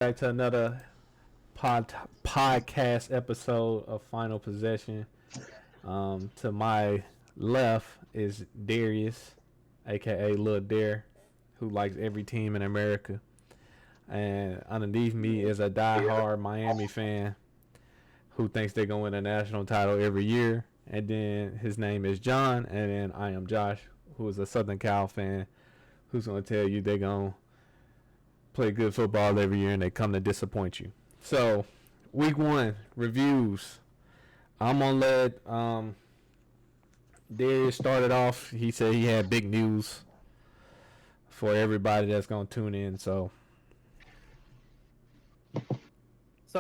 Back to another podcast episode of Final Possession. To my left is Darius, aka Lil Dare, who likes every team in America. And underneath me is a die-hard Miami fan who thinks they're going to win a national title every year. And then his name is John, and then I am Josh, who is a Southern Cal fan, who's going to tell you they're going to play good football every year and they come to disappoint you. So, week one reviews. I'm gonna let Darius started off. He said he had big news for everybody that's gonna tune in. So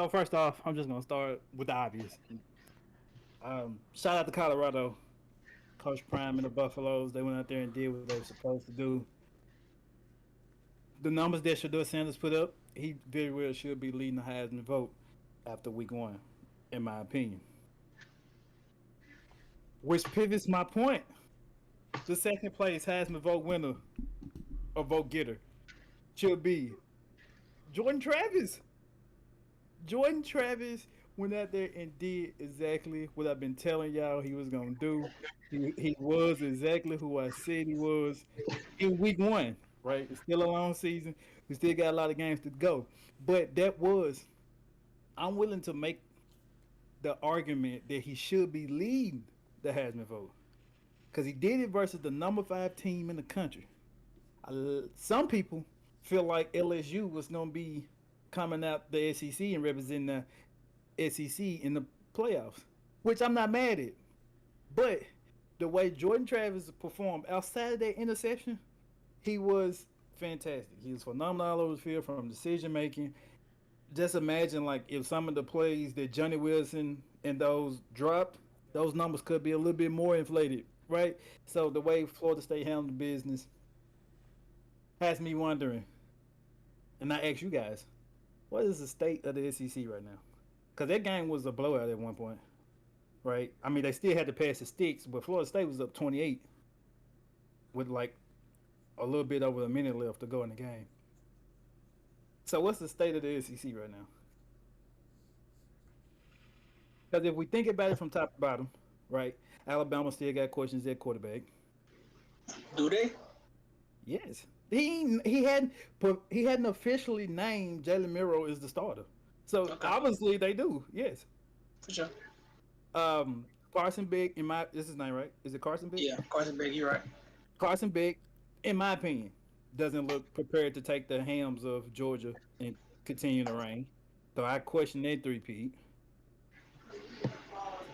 first off, I'm just gonna start with the obvious. Shout out to Colorado, Coach Prime and the Buffaloes. They went out there and did what they were supposed to do. The numbers that Shedeur Sanders put up, he very well should be leading the Heisman vote after week one, in my opinion. Which pivots my point. The second place Heisman vote winner or vote getter should be Jordan Travis. Jordan Travis went out there and did exactly what I've been telling y'all he was gonna do. He was exactly who I said he was in week one. Right, it's still a long season. We still got a lot of games to go, but I'm willing to make the argument that he should be leading the Heisman vote because he did it versus the number 5 team in the country. Some people feel like LSU was gonna be coming out the SEC and representing the SEC in the playoffs, which I'm not mad at. But the way Jordan Travis performed outside of that interception, he was fantastic. He was phenomenal all over the field from decision making. Just imagine like if some of the plays that Johnny Wilson and those dropped, those numbers could be a little bit more inflated, right? So the way Florida State handled the business has me wondering, and I ask you guys, what is the state of the SEC right now? Because that game was a blowout at one point, right? I mean, they still had to pass the sticks, but Florida State was up 28 with like a little bit over a minute left to go in the game. So what's the state of the SEC right now? Because if we think about it from top to bottom, right? Alabama still got questions at quarterback. Do they? Yes, he hadn't officially named Jalen Miro as the starter. So Okay, obviously they do. Yes. for sure. Carson Beck, this is his name, right? Is it Carson Beck? Yeah, Carson Beck, you're right. Carson Beck, in my opinion, doesn't look prepared to take the hams of Georgia and continue to reign. So I question that three-peat.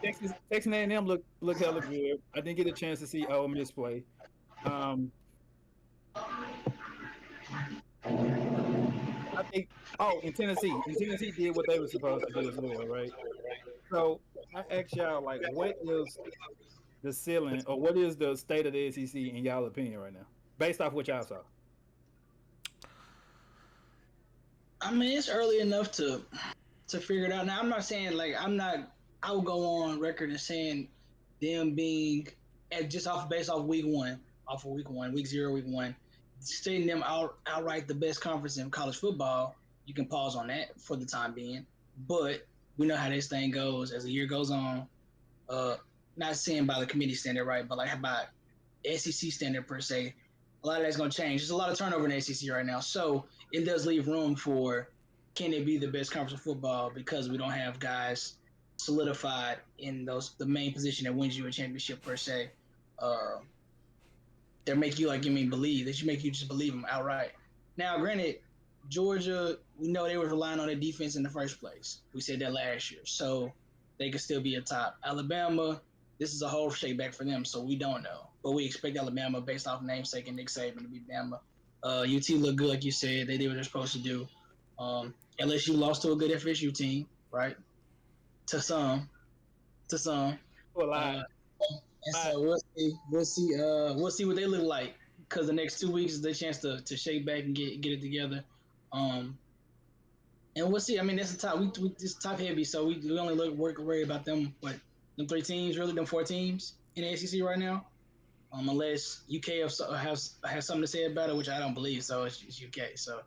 Texas A&M look hella good. I didn't get a chance to see Ole Miss play. Um, I think. Oh, in Tennessee did what they were supposed to do as well, right? So I ask y'all, like, what is the ceiling or what is the state of the SEC in y'all opinion right now, based off what y'all saw? I mean, it's early enough to figure it out. Now, I'm not saying like I'm not. I will go on record and saying them being just off based off week one, week 0, week 1, stating them outright the best conference in college football. You can pause on that for the time being, but we know how this thing goes as the year goes on. Uh, Not saying by the committee standard, right, but like by SEC standard per se. A lot of that's going to change. There's a lot of turnover in the SEC right now, so it does leave room for can it be the best conference of football because we don't have guys solidified in the main position that wins you a championship per se. Uh, that make you believe that you make you just believe them outright. Now, granted, Georgia, we know they were relying on their defense in the first place. We said that last year, so they could still be a top. Alabama, this is a whole shakeback for them, so we don't know. But we expect Alabama, based off namesake and Nick Saban, to beat Bama. UT looked good, like you said. They did what they're supposed to do. LSU lost to a good FSU team, right? To some. Well, Uh, I, and I so we'll see what they look like because the next 2 weeks is their chance to shake back and get it together. Um, and we'll see. I mean, that's the top. We it's top heavy, so we only worry about them. What them 3 teams, really? Them 4 teams in the ACC right now. Unless UK has something to say about it, which I don't believe. So it's UK. So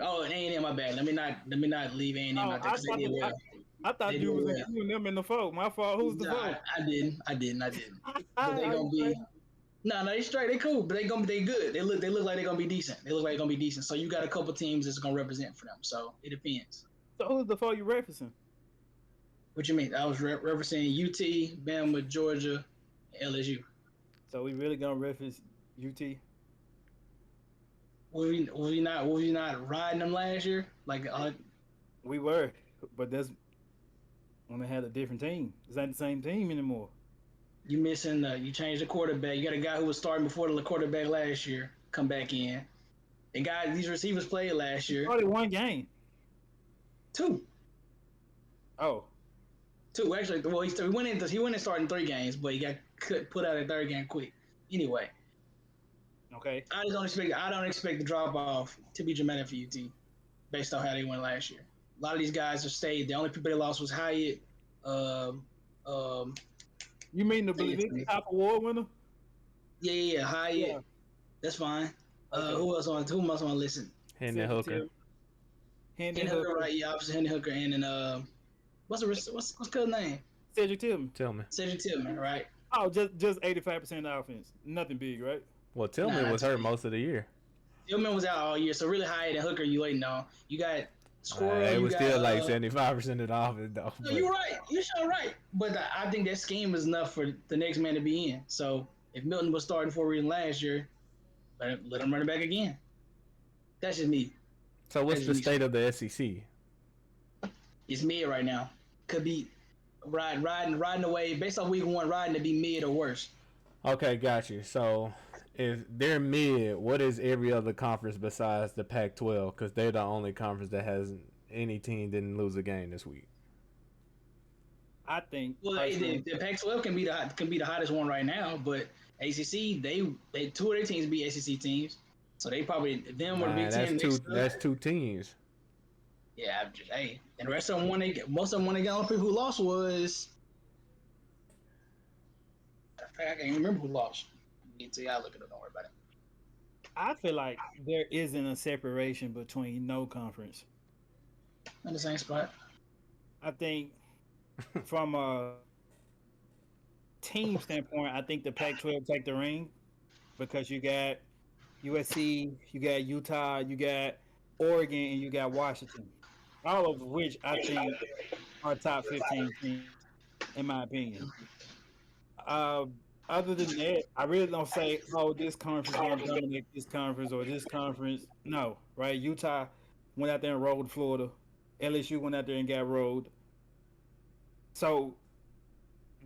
Oh, A&M, my bad. Let me not leave A&M Oh, out there because they did well. I thought They you did was well. including them in the vote. My fault. Who's the Nah, vote? I didn't. But they Are gonna you be crazy? no, they straight. They cool, but they good. They look like they're gonna be decent. They look like they're gonna be decent. So you got a couple teams that's gonna represent for them. So it depends. So who's the vote you referencing? What you mean? I was referencing UT, Bama, Georgia, LSU. So we really gonna reference UT? Was we not riding them last year? Like We were, but that's when they had a different team. It's not the same team anymore. you missing? You changed the quarterback. You got a guy who was starting before the quarterback last year come back in. And these receivers played last year. Only one game. Two. Oh, Two actually. Well, he went in starting 3 games, but he got put out a third game quick. Anyway, okay. I don't expect the drop off to be dramatic for UT, based on how they went last year. A lot of these guys have stayed. The only people they lost was Hyatt. Um, um, You mean the Blavitt Top Award winner? yeah, Hyatt. Yeah. That's fine. Okay. Who else on to listen? Hendon Hooker. Hendon Hooker, Hooker. right? Yeah, opposite Hendon Hooker, and then what's good name? Cedric Tillman. Tillman. Cedric Tillman, right? Oh, just 85% offense. Nothing big, right? Well, Tillman was hurt most of the year. Tillman was out all year, so really Hyatt and Hooker you waiting on. You got Squirrel. It was still like uh, 75% of the offense, though. No, you're right. You're sure right. But I think that scheme is enough for the next man to be in. So if Milton was starting for a reason last year, let him run it back again. That's just me. So what's the state of the SEC? It's mid right now. Could be riding away based on week 1, riding to be mid or worse. Okay, got you. So if they're mid, what is every other conference besides the Pac-12? Because they're the only conference that has any team didn't lose a game this week. I think. Well, the Pac-12 can be the hottest one right now, but ACC they 2 of their teams be ACC teams, so they probably them or the Big Ten. That's 2 teams. Yeah, and the rest of them most of them won. The only people who lost was. I can't even remember who lost. I'll look it up. Don't worry about it. I feel like there isn't a separation between no conference. In the same spot. I think from a team standpoint, I think the Pac-12 take the ring because you got USC, you got Utah, you got Oregon, and you got Washington. All of which I think are top 15 teams, in my opinion. Other than that, I really don't say, oh, this conference is going to dominate this conference or this conference. No, right? Utah went out there and rolled Florida. LSU went out there and got rolled. So,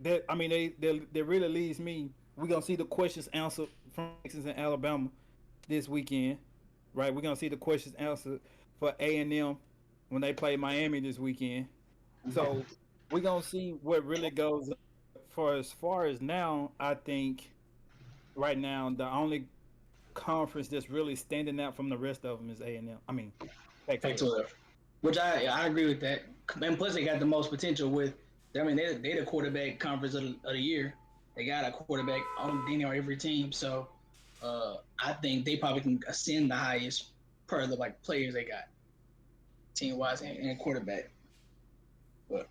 that really leaves me. We're going to see the questions answered from Texas and Alabama this weekend, right? We're going to see the questions answered for A&M when they play Miami this weekend. So, we're going to see what really goes on. For as far as now, I think right now the only conference that's really standing out from the rest of them is A&M. I mean, Pac-12. Which I agree with that. And plus, they got the most potential with. I mean, they're the quarterback conference of the year. They got a quarterback on every team, so I think they probably can ascend the highest per the players they got, team wise and quarterback. But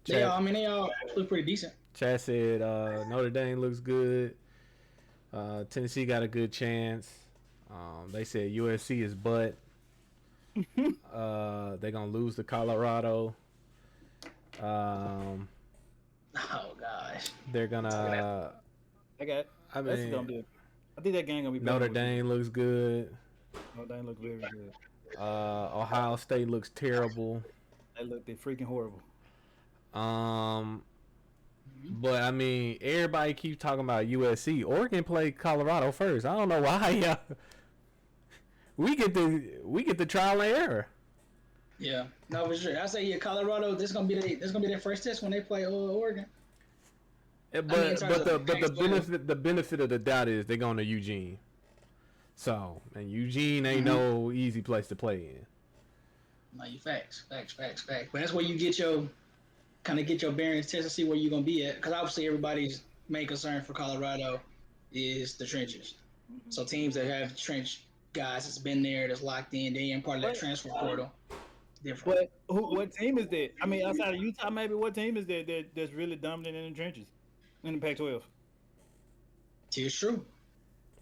they all look pretty decent. Chad said Notre Dame looks good. Tennessee got a good chance. They said USC is butt. They're going to lose to Colorado. Oh, gosh. They're going to... I think that game going to be Notre Dame looks good. Notre Dame looks very good. Ohio State looks terrible. They're freaking horrible. But I mean, everybody keeps talking about USC. Oregon played Colorado first. I don't know why. We get the trial and error. Yeah, no, for sure. I say Colorado. This gonna be their first test when they play Oregon. But the benefit of the doubt is they're going to Eugene. So, and Eugene ain't no easy place to play in. No, you facts. But that's where you get your bearings, test to see where you're gonna be at. Because obviously everybody's main concern for Colorado is the trenches. So teams that have trench guys that's been there, that's locked in. They ain't part of that But, transfer portal. Different. but what team is that? I mean, outside of Utah, maybe what team is that's really dominant in the trenches in the Pac-12? It's true.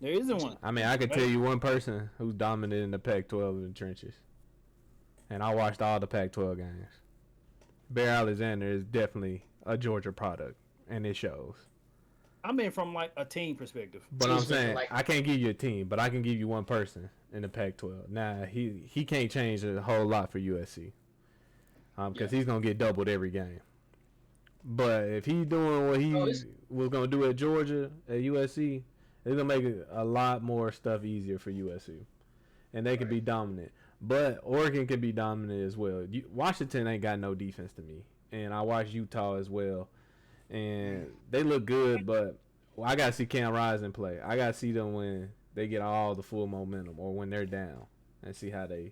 There isn't one. I mean, I could tell you one person who's dominant in the Pac-12 in the trenches, and I watched all the Pac-12 games. Bear Alexander is definitely a Georgia product, and it shows. I mean, from like a team perspective. But I'm saying I can't give you a team, but I can give you one person in the Pac-12. Now he can't change a whole lot for USC, because he's gonna get doubled every game. But if he's doing what he was gonna do at Georgia, at USC, it's gonna make a lot more stuff easier for USC, and they can be dominant. But Oregon can be dominant as well. Washington ain't got no defense to me, and I watched Utah as well, and they look good. But I gotta see Cam Rising play. I gotta see them when they get all the full momentum, or when they're down, and see how they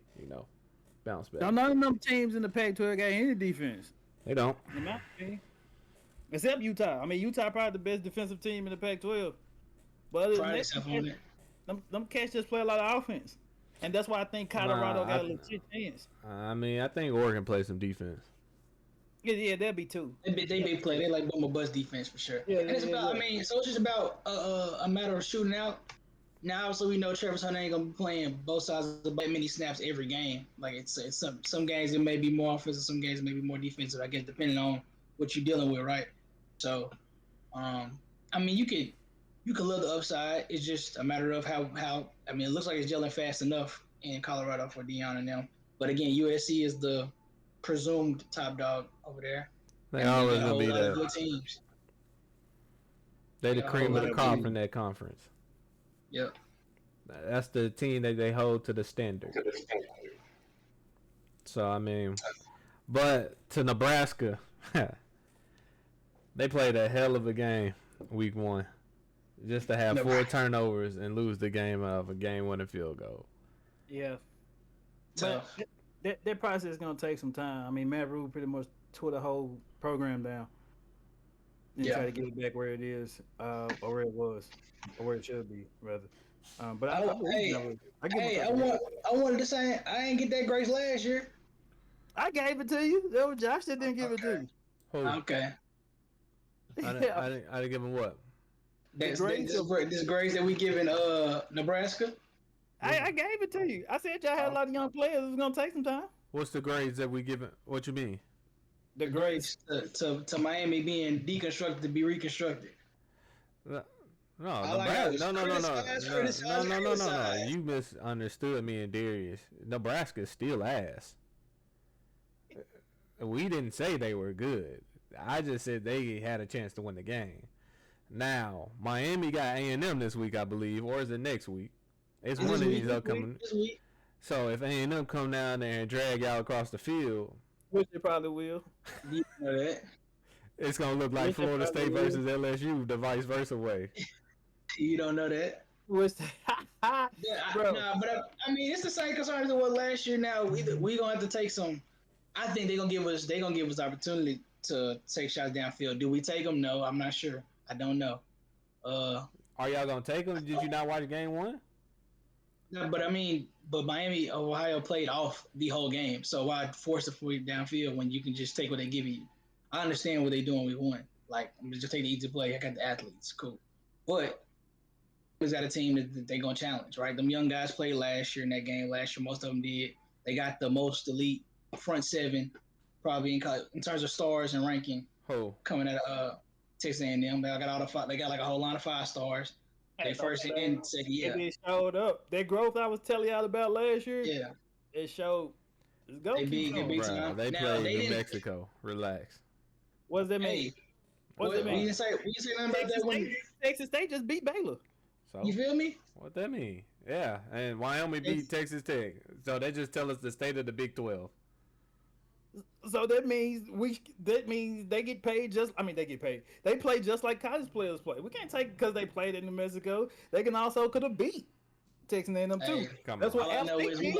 bounce back. Now, none of them teams in the Pac-12 got any defense. They don't. In my opinion. Except Utah. I mean, Utah probably the best defensive team in the Pac-12. But other than that, them cats just play a lot of offense. And that's why I think Colorado got a legit chance. I mean, I think Oregon plays some defense. Yeah, that'd be too. They big play. They like boom or bust defense for sure. Yeah, and it's about. yeah. I mean, so it's just about a matter of shooting out. Now, so we know Travis Hunter ain't gonna be playing both sides of the ball many snaps every game. Like it's some games it may be more offensive, some games it may be more defensive. I guess depending on what you're dealing with, right? So, I mean, you could love the upside. It's just a matter of how. I mean, it looks like it's gelling fast enough in Colorado for Deion and them. But again, USC is the presumed top dog over there. They always gonna be there. Good teams. They the cream of the crop in that conference. Yep. That's the team that they hold to the standard. So I mean, but to Nebraska, they played a hell of a game week 1, just to have 4 turnovers and lose the game of a game-winning field goal. Yeah. But that process is gonna take some time. I mean, Matt Rule pretty much tore the whole program down and try to get it back where it is, or where it was, or where it should be, rather. But I wanted to say I ain't get that grace last year. I gave it to you. That was Josh that didn't give it to you. Okay. I didn't give him what? This grades that we giving Nebraska. I gave it to you. I said y'all had a lot of young players. It was gonna take some time. What's the grades that we giving? What you mean? The grades to Miami being deconstructed to be reconstructed. No. No. You misunderstood me and Darius. Nebraska's still ass. We didn't say they were good. I just said they had a chance to win the game. Now, Miami got A&M this week, I believe, or is it next week? It's one of these upcoming. So if A&M come down there and drag y'all across the field, which they probably will. You know that. It's gonna look like Florida State versus LSU, the vice versa way. You don't know that. Bro. I mean, it's the same concern as it was last year. Now we gonna have to take some. I think they're gonna give us opportunity to take shots downfield. Do we take them? No, I'm not sure. I don't know. Are y'all gonna take them? Did you not watch game 1? No, but I mean, Miami, Ohio played off the whole game. So why force it for you downfield when you can just take what they give you? I understand what they're doing. We won. Like, I'm just take the easy play. I got the athletes, cool. But is that a team that they're gonna challenge, right? Them young guys played last year in that game. Last year, most of them did. They got the most elite front 7, probably in terms of stars and ranking. Coming out of Texas A&M, they got all the 5. They got like a whole line of 5 stars. They first and second year. It showed up. That growth I was telling y'all about last year. Yeah, it showed. Let's go. They big time. They played New Mexico. Relax. What does that mean? What does that mean? We didn't say nothing about that one. Texas State just beat Baylor. So, you feel me? What that mean? Yeah, and Wyoming beat Texas Tech. So they just tell us the state of the Big 12. So that means they get paid they get paid. They play just like college players play. We can't take because they played in New Mexico. They could have beat Texas A&M too. That's what I know is we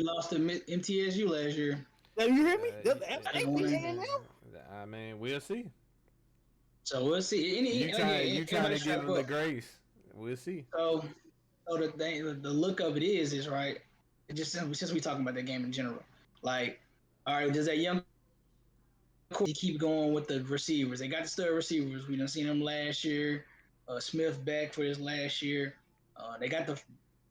lost to MTSU last year. You hear me? A&M. I mean, we'll see. So we'll see. You try to give them the grace. We'll see. So So the thing, the look of it is right. It just since we talking about that game in general, like, all right, does that young keep going with the receivers? They got the stud receivers. We done seen them last year. Smith back for his last year. They got the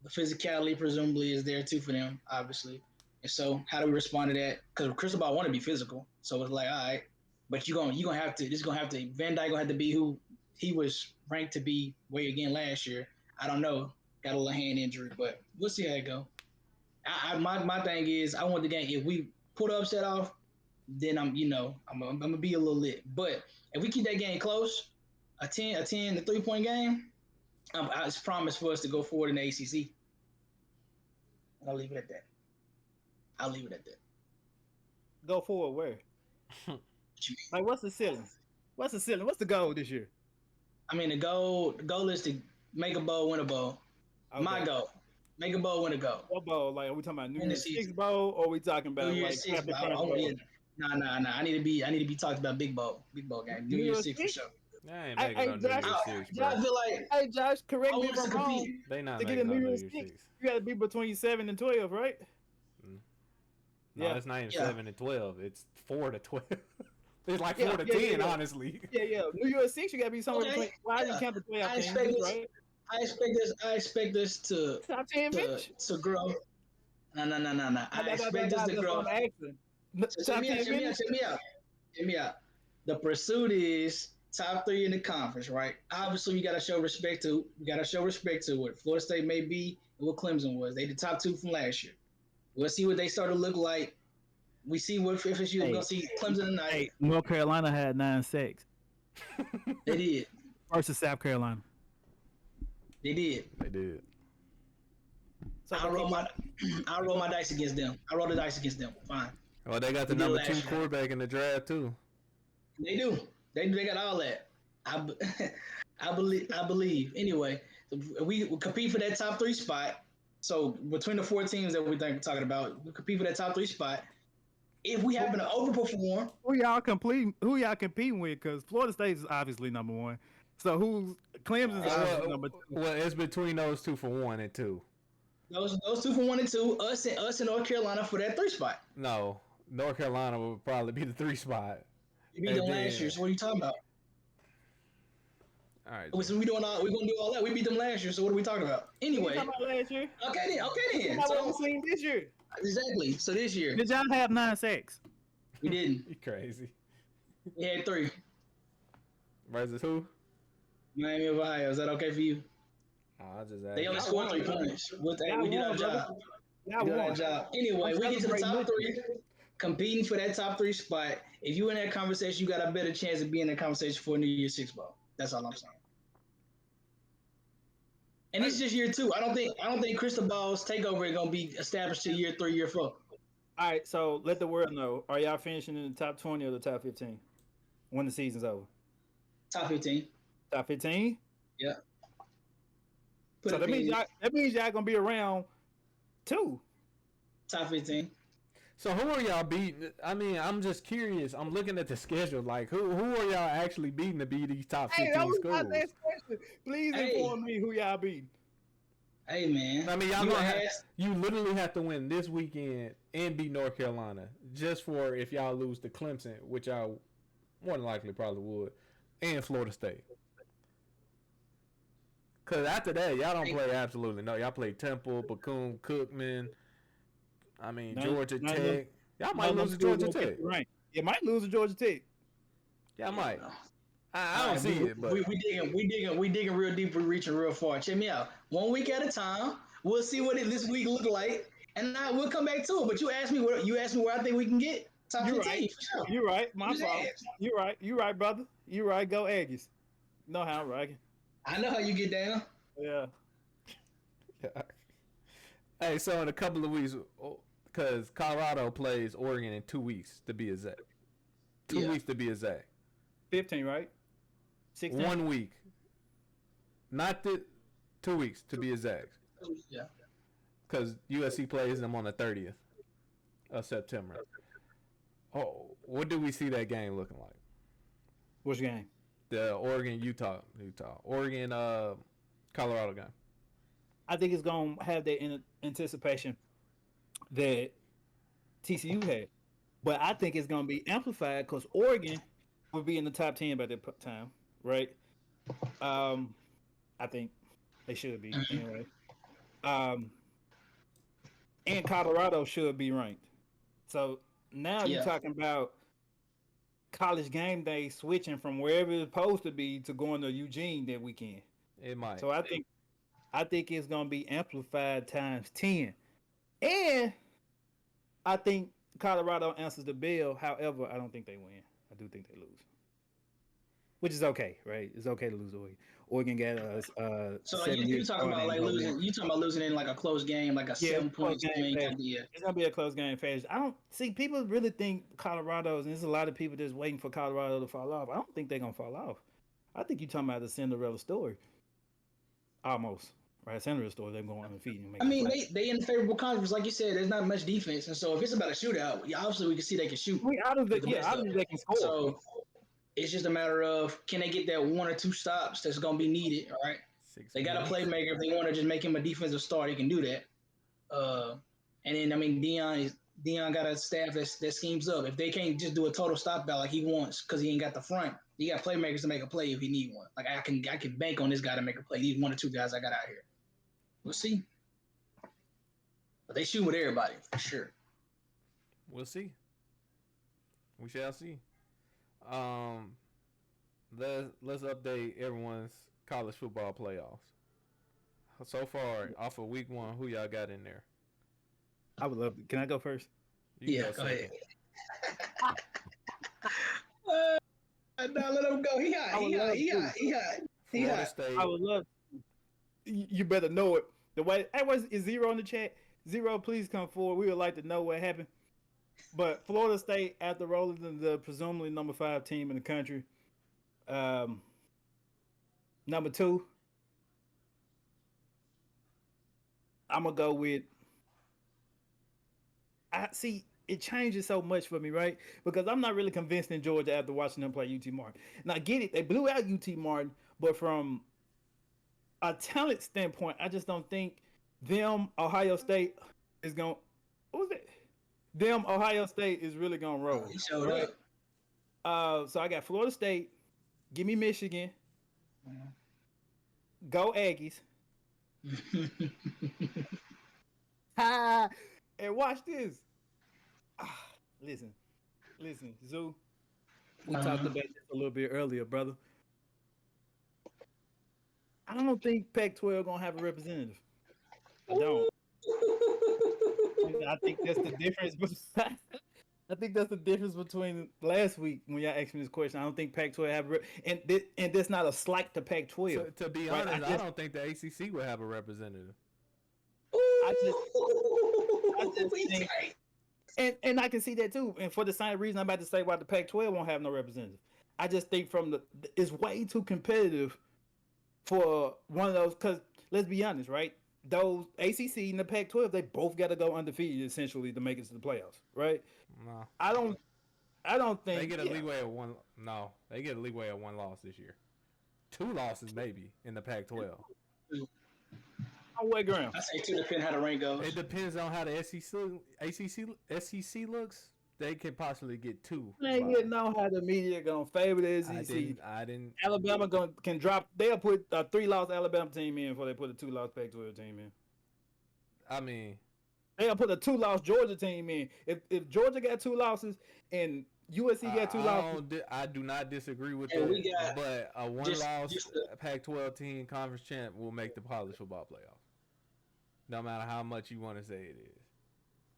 physicality presumably is there too for them, obviously. And so, how do we respond to that? Because Cristobal want to be physical, so it's like, all right, but you gonna have to. This gonna have to. Van Dyke gonna have to be who he was ranked to be way again last year. I don't know. Got a little hand injury, but we'll see how it go. My thing is, I want the game. If we pull the upset off, then I'm gonna be a little lit. But if we keep that game close, a 3-point game, it's promised for us to go forward in the ACC. And I'll leave it at that. Go forward where? Like, what's the ceiling? What's the ceiling? What's the goal this year? I mean, the goal is to make a bowl, win a bowl. Okay. My goal, make a bowl, win a goal. What bowl? Like, are we talking about New Year's Six bowl, or are we talking about New Year's like Six bowl? Nah. I need to be talked about big bowl game. New Year's Six for sure. They ain't making no New Year's Six, bro. I feel like, hey Josh, correct me if I'm wrong. They not to making no New Year's Six. You got to be between 7 and 12, right? No, it's not even 7 and 12. It's 4 to 12. It's like 4 to 10, honestly. Yeah. New Year's Six, you got to be somewhere between. Why do you count the playoff teams, right? I expect this to top 10 to grow. No. I expect this to grow. Check me out. The pursuit is top 3 in the conference, right? Obviously, we gotta show respect to what Florida State may be and what Clemson was. They the top 2 from last year. We'll see what they start to look like. We see what FSU is gonna see Clemson tonight. Hey, North Carolina had 9 sacks. They did. Versus South Carolina. They did. So I roll my dice against them. I roll the dice against them. Fine. Well, they got the number 2 quarterback in the draft too. They do. They got all that. I believe. Anyway, we compete for that top 3 spot. So between the 4 teams that we're talking about, we compete for that top 3 spot. If we happen to overperform, who y'all competing with? Because Florida State is obviously number 1. So who's Clemson's obviously number 2? Well, it's between those 2 for 1 and 2. Those 2 for 1 and 2. Us and North Carolina for that 3 spot. No, North Carolina would probably be the 3 spot. You beat them last year. So what are you talking about? All right. So we're gonna do all that. We beat them last year. So what are we talking about? Anyway. Talking about last year? Okay then. So what we seen this year? Exactly. So this year. Did y'all have 9 sacks? We didn't. You crazy. We had 3. Versus who? Miami of Ohio. Is that okay for you? I just they only scored 3 points. We did our job. Anyway, we get to the top 3. Competing for that top 3 spot. If you in that conversation, you got a better chance of being in that conversation for a New Year's Six bowl. That's all I'm saying. And this is just year 2. I don't think Cristobal's takeover is gonna be established to year 3, year 4. All right, so let the world know. Are y'all finishing in the top 20 or the top 15 when the season's over? Top 15. Top 15? Yeah. So that means y'all gonna be around 2. Top 15. So who are y'all beating? I mean, I'm just curious. I'm looking at the schedule. Like, who are y'all actually beating to be these top 15 schools? Please inform me who y'all beating. Hey, man. I mean, you literally have to win this weekend and beat North Carolina just for if y'all lose to Clemson, which y'all more than likely probably would, and Florida State. Because after that, y'all don't play absolutely no. Y'all play Temple, Bethune-Cookman. I mean, Georgia Tech. Y'all might lose to Georgia Tech. Right. You might lose to Georgia Tech. Y'all might. I don't see it, but we digging real deep. We're reaching real far. Check me out. 1 week at a time. We'll see what this week look like, and we'll come back to it. But you asked me where I think we can get top 15. Right. Sure. You're right. My fault. You're right. You're right, brother. You're right. Go Aggies. Know how I'm rocking. I know how you get down. Yeah. Hey, so in a couple of weeks, because Colorado plays Oregon in 2 weeks to be exact. 2 weeks to be exact. 15, right? 16? 1 week. Not 2 weeks to be exact. Yeah. Because USC plays them on the 30th of September. Oh, what do we see that game looking like? Which game? The Oregon, Utah. Oregon, Colorado game. I think it's gonna have that in anticipation that TCU had, but I think it's gonna be amplified because Oregon will be in the top 10 by that time, right? Um, I think they should be anyway. Um, and Colorado should be ranked. So now you're Yeah. talking about college game day switching from wherever it's supposed to be to going to Eugene that weekend. It might. So I think it's gonna be amplified times 10. And I think Colorado answers the bell. However, I don't think they win. I do think they lose. Which is okay, right? It's okay to lose to Oregon. Oregon got So you talking about like losing? You talking about losing in like a close game, like a 7-point swing kind of deal? It's gonna be a close game fast. I don't see people really think Colorado's, and there's a lot of people that's waiting for Colorado to fall off. I don't think they're gonna fall off. I think you're talking about the Cinderella story. Almost. Right, Cinderella story, they're going undefeated. I mean, they in a favorable conference, like you said. There's not much defense, and so if it's about a shootout, obviously we can see they can shoot. Obviously they can score. So it's just a matter of can they get that 1 or 2 stops that's going to be needed. All right, they got a playmaker. If they want to just make him a defensive star, they can do that. And then I mean, Dion got a staff that schemes up. If they can't just do a total stop back like he wants because he ain't got the front, he got playmakers to make a play if he need one. Like I can bank on this guy to make a play. These 1 or 2 guys I got out here. We'll see. But they shoot with everybody, for sure. We'll see. We shall see. Let's update everyone's college football playoffs. So far, off of week 1, who y'all got in there? I would love to. Can I go first? Go ahead. No, let him go. He hot. State. I would love to. You better know it. The way is Zero in the chat. Zero, please come forward. We would like to know what happened. But Florida State, after rolling the presumably number 5 team in the country, number 2, I'm gonna go with. I see it changes so much for me, right? Because I'm not really convinced in Georgia after watching them play UT Martin. Now, I get it; they blew out UT Martin, but from a talent standpoint, I just don't think Ohio State is going. What was it? Ohio State is really gonna roll. He showed up. So I got Florida State. Give me Michigan. Go Aggies. And watch this. Listen, Zoo. We talked about this a little bit earlier, brother. I don't think Pac-12 gonna have a representative. I don't. I think that's the difference. I think that's the difference between last week when y'all asked me this question. I don't think Pac-12 have and that's not a slight to Pac-12. To be honest, I don't think the ACC will have a representative. I just think, and I can see that too. And for the same reason I'm about to say why the Pac-12 won't have no representative. I just think it's way too competitive for one of those. Because let's be honest, right? Those ACC and the Pac-12, they both got to go undefeated essentially to make it to the playoffs, right? No, I don't think they get a leeway of one. No, they get a leeway of 1 loss this year. 2 losses maybe in the Pac-12. On what ground? I say 2 depending how the rank goes. It depends on how the SEC looks. They could possibly get 2. They didn't know how the media gonna favor the SEC. I didn't. Alabama can drop. They'll put a 3-loss Alabama team in before they put a 2-loss Pac-12 team in. I mean, they'll put a 2-loss Georgia team in. If Georgia got 2 losses and USC got 2 losses, I do not disagree with that. But a 1-loss Pac-12 team conference champ will make the college football playoff. No matter how much you want to say it is.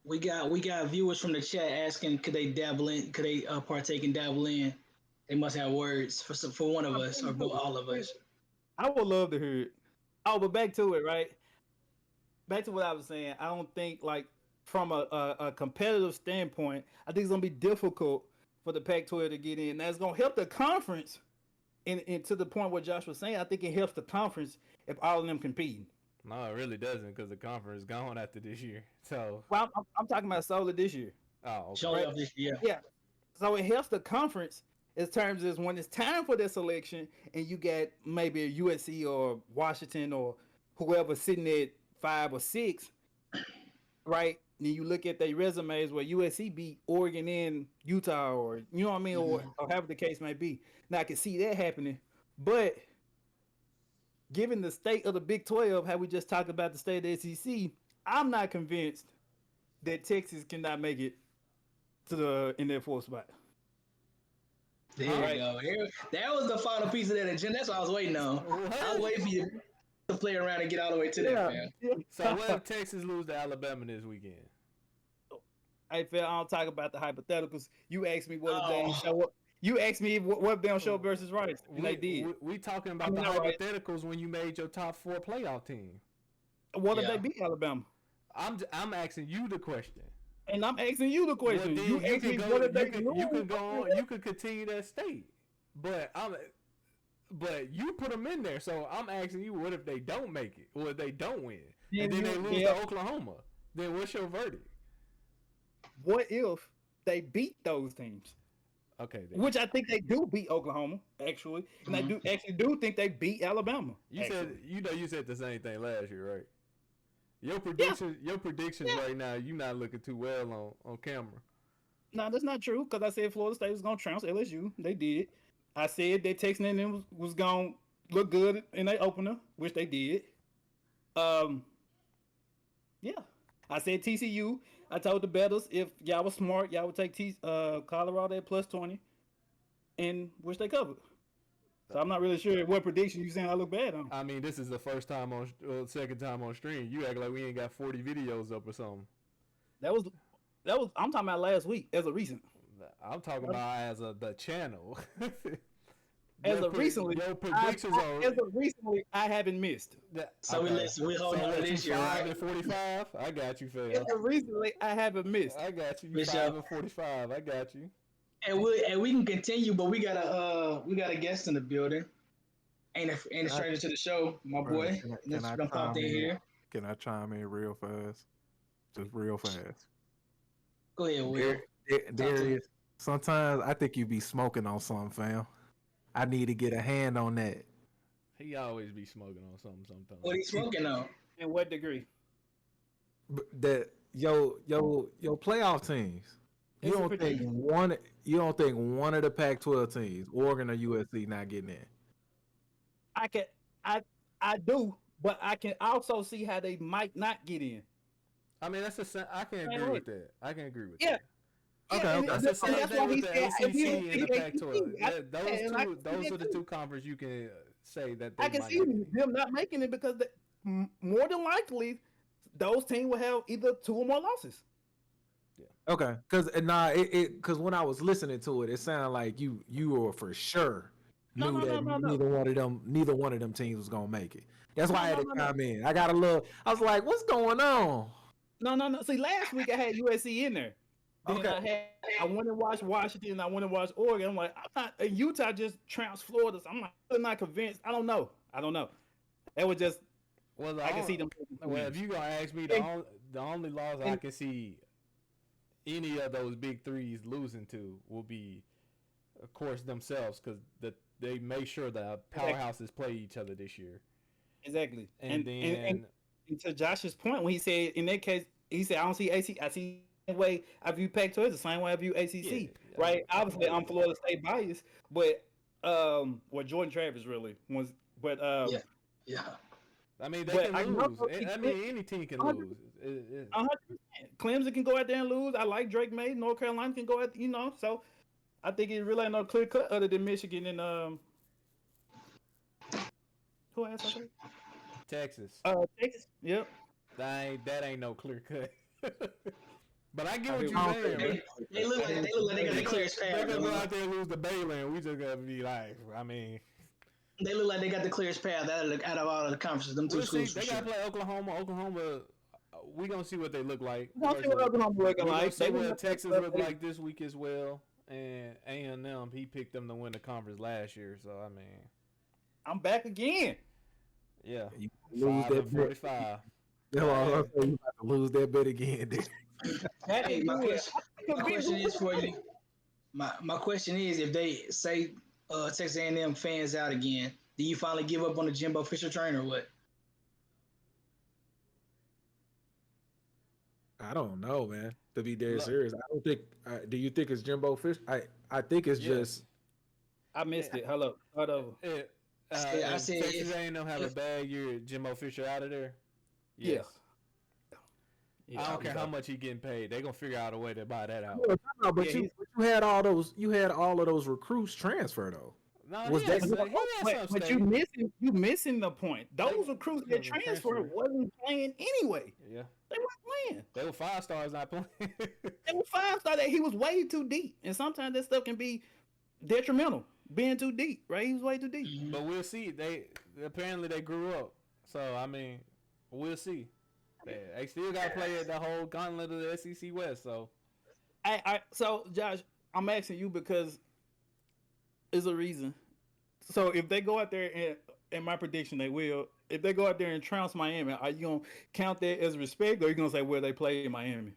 We got viewers from the chat asking, could they partake and dabble in? They must have words for one of us or all of us. I would love to hear it. Oh, but back to it, right? Back to what I was saying. I don't think like from a competitive standpoint, I think it's gonna be difficult for the Pac-12 to get in. That's gonna help the conference. And to the point where Josh was saying, I think it helps the conference if all of them competing. No, it really doesn't because the conference is gone after this year. So, well, I'm talking about solely this year. Oh, okay. This year. Yeah. So it helps the conference in terms of when it's time for this election, and you get maybe a USC or Washington or whoever's sitting at 5 or 6, right? Then you look at their resumes where USC beat Oregon and Utah, or you know what I mean, or however the case may be. Now I can see that happening, but given the state of the Big 12, how we just talked about the state of the SEC, I'm not convinced that Texas cannot make it to the in their 4th spot. There you go. That was the final piece of that agenda. That's what I was waiting on. I was waiting for you to play around and get all the way to that, man. So what if Texas lose to Alabama this weekend? Hey, Phil, I don't talk about the hypotheticals. You asked me what if they don't show up. You asked me what if they don't show up versus Rice, and they did. We talking about the hypotheticals when you made your top 4 playoff team. What if they beat Alabama? I'm asking you the question. And I'm asking you the question. Well, you asked me what if they lose. You can go on. You can continue that state, but you put them in there. So I'm asking you, what if they don't make it, or if they don't win, and then they lose to Oklahoma? Then what's your verdict? What if they beat those teams? Okay, then. Which I think they do beat Oklahoma, actually, and I do think they beat Alabama. You said the same thing last year, right? Your predictions right now, you're not looking too well on camera. No, that's not true, because I said Florida State was going to trounce LSU. They did. I said that Texas A&M was going to look good in their opener, which they did. Yeah. I said TCU. I told the bettors, if y'all was smart, y'all would take Colorado at +20, and which they covered. So I'm not really sure what prediction you saying I look bad on. I mean, this is the second time on stream. You act like we ain't got 40 videos up or something. That was. I'm talking about last week as a recent. I'm talking about as the channel. As of recently, your predictions are. As of recently, I haven't missed. So we hold on to this year, right? 5-45. I got you, fam. As of recently, I haven't missed. I got you. 5-45. I got you. And we can continue, but we got a guest in the building. Ain't a stranger to the show, my boy. Can I popped in here. Can I chime in real fast? Just real fast. Go ahead, Will. Darius, sometimes I think you be smoking on something, fam. I need to get a hand on that. He always be smoking on something sometimes. What he smoking on? In what degree? That your playoff teams. You don't think one of the Pac-12 teams, Oregon or USC, not getting in? I do, but I can also see how they might not get in. I mean, I can agree with that. I can agree with that. Yeah. Okay. That's the same thing with the ACC and the Pac-12. Those are the two conferences you can say that they I can see them not making it because more than likely those teams will have either 2 or more losses. Yeah. Okay. Because when I was listening to it, it sounded like you were for sure knew that neither one of them teams was gonna make it. That's why I had to chime in. I was like, what's going on? No. See, last week I had USC in there. Then okay. I went and watched Washington. I went and watched Oregon. I'm like, Utah just trounced Florida. So I'm not convinced. I don't know. That was just. Well, I can see them. Well, if you gonna ask me, the only loss I can see any of those big threes losing to will be, of course, themselves, because they make sure the powerhouses play each other this year. Exactly. And to Josh's point, when he said in that case, he said, I don't see ACC. I see the way I view Pac-12 is the same way I view ACC, right? Obviously, I'm Florida State biased, but Jordan Travis really was, but yeah. I mean, they can lose. Any team can lose. 100%. Clemson can go out there and lose. I like Drake May. North Carolina can go out, so I think it really ain't no clear cut other than Michigan and who else I think? Texas. Texas. Yep. That ain't no clear cut. But I get what you're saying. They look like they got the clearest path. They're gonna go out there and lose the Baylor, and we just gotta be like, I mean. They look like they got the clearest path out of all of the conferences. Them two schools. They gotta play Oklahoma. Oklahoma, we gonna see what they look like. We'll see what Oklahoma looking like. See what Texas look like this week as well. And A&M, he picked them to win the conference last year. So I mean, I'm back again. Yeah, you lose that 45. You about to lose that bet again. Hey, my question is for you. My question is, if they say Texas A&M fans out again, do you finally give up on the Jimbo Fisher train or what? I don't know, man. To be dead Look, serious, I don't think. Do you think it's Jimbo Fish? I think it's yes. just. I missed it. Hello. Hold over. It, I if said Texas A&M have a if bad year, Jimbo Fisher out of there. Yeah. Yes. Yeah. I don't care how so- much he getting paid. They gonna figure out a way to buy that out. No, but Yeah, you had all those. You had all of those recruits transfer though. No, Was he that- had some But stay. you missing the point. Those recruits that because of transferred transfer. wasn't playing anyway. Yeah, They weren't playing. they were 5 stars not playing. They were 5-star that he was way too deep. And sometimes that stuff can be detrimental. Being too deep, right? He was way too deep. But we'll see. They apparently they grew up. So I mean, we'll see. They still got to play the whole gauntlet of the SEC West. So So Josh, I'm asking you because there's a reason. So if they go out there and in my prediction they will, if they go out there and trounce Miami, are you gonna count that as respect, or are you gonna say well they play in Miami?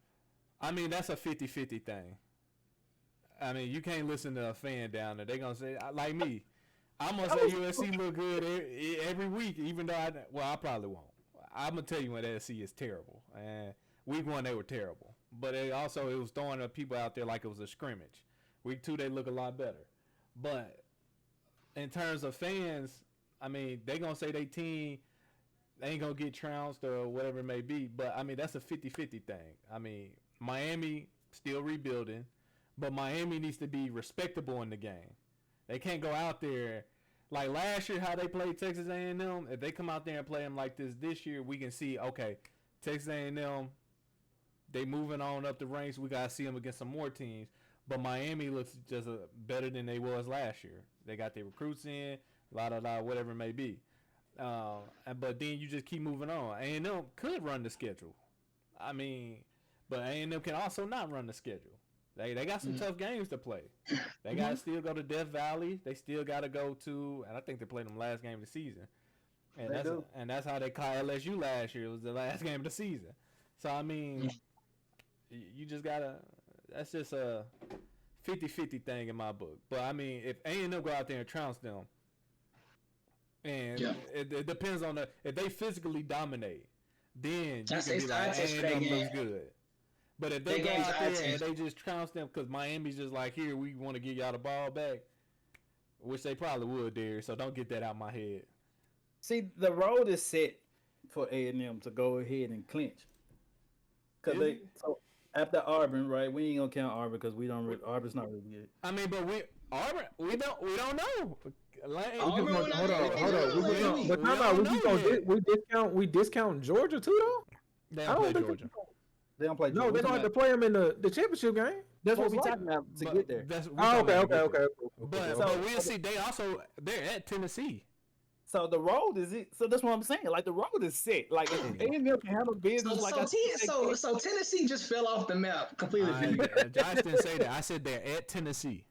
I mean that's a 50-50 thing. I mean you can't listen to a fan down there. They gonna say like me. I'm gonna say USC look good every week, even though I probably won't. I'm gonna tell you when SC is terrible. And week 1 they were terrible, but it was throwing up people out there like it was a scrimmage. Week 2 they look a lot better, but in terms of fans, I mean they gonna say they team they ain't gonna get trounced or whatever it may be. But I mean that's a 50-50 thing. I mean Miami still rebuilding, but Miami needs to be respectable in the game. They can't go out there like last year how they played Texas A&M. If they come out there and play them like this year, we can see okay, Texas A&M they moving on up the ranks. We gotta see them against some more teams. But Miami looks just better than they was last year. They got their recruits in, whatever it may be. But then you just keep moving on. A&M could run the schedule. I mean, but A&M can also not run the schedule. They got some tough games to play. They got to still go to Death Valley. They still got to go to, and I think they played them last game of the season. And that's how they caught LSU last year. It was the last game of the season. So, I mean, you just got to, that's just a 50-50 thing in my book. But, I mean, if A&M go out there and trounce them, and it depends on if they physically dominate, then you can be like, A&M looks good. But if they go out there and they just trounce them because Miami's just like, here, we want to give y'all the ball back, which they probably would, there. So don't get that out of my head. See, the road is set for A&M to go ahead and clinch. Because so after Auburn, right? We ain't gonna count Auburn because Auburn's not really good. I mean, but Auburn, we don't know. Hold on. But time we discount Georgia too though. They don't play Georgia. They don't play. No, they don't have to play them in the championship game. That's what we talking about to get there. Okay. But we'll see. They're at Tennessee. So the road is it. So that's what I'm saying. Like the road is set. Like if A&M can handle business. So Tennessee just fell off the map completely. Josh didn't say that. I said they're at Tennessee.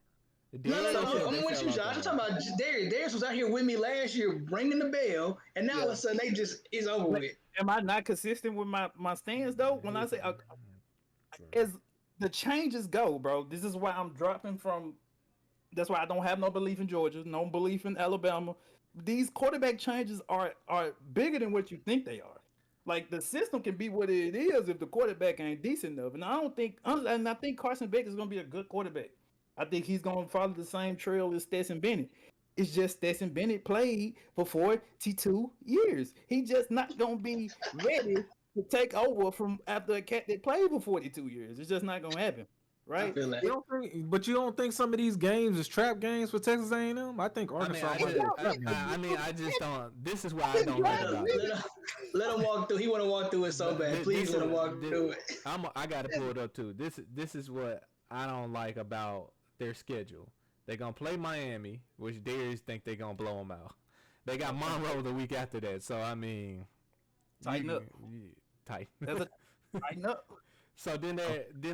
No, I'm with you, Josh. I'm talking about Darius was out here with me last year, ringing the bell, and now all of a sudden it's over with. Am I not consistent with my stance though? When I say as the changes go, bro, this is why I'm dropping from. That's why I don't have no belief in Georgia, no belief in Alabama. These quarterback changes are bigger than what you think they are. Like the system can be what it is if the quarterback ain't decent enough. And I think Carson Beck is going to be a good quarterback. I think he's going to follow the same trail as Stetson Bennett. It's just Stetson Bennett played for 42 years. He just not going to be ready to take over from after a cat that played for 42 years. It's just not going to happen. Right? You don't think some of these games is trap games for Texas A&M? I think Arkansas. I just don't. This is why I don't like about it. Let him walk through. He want to walk through it so bad. Please let him walk through it. I got to pull it up too. This is what I don't like about their schedule. They're gonna play Miami, which Darius think they're gonna blow them out. They got Monroe the week after that. So I mean, tighten up. Tighten up. So then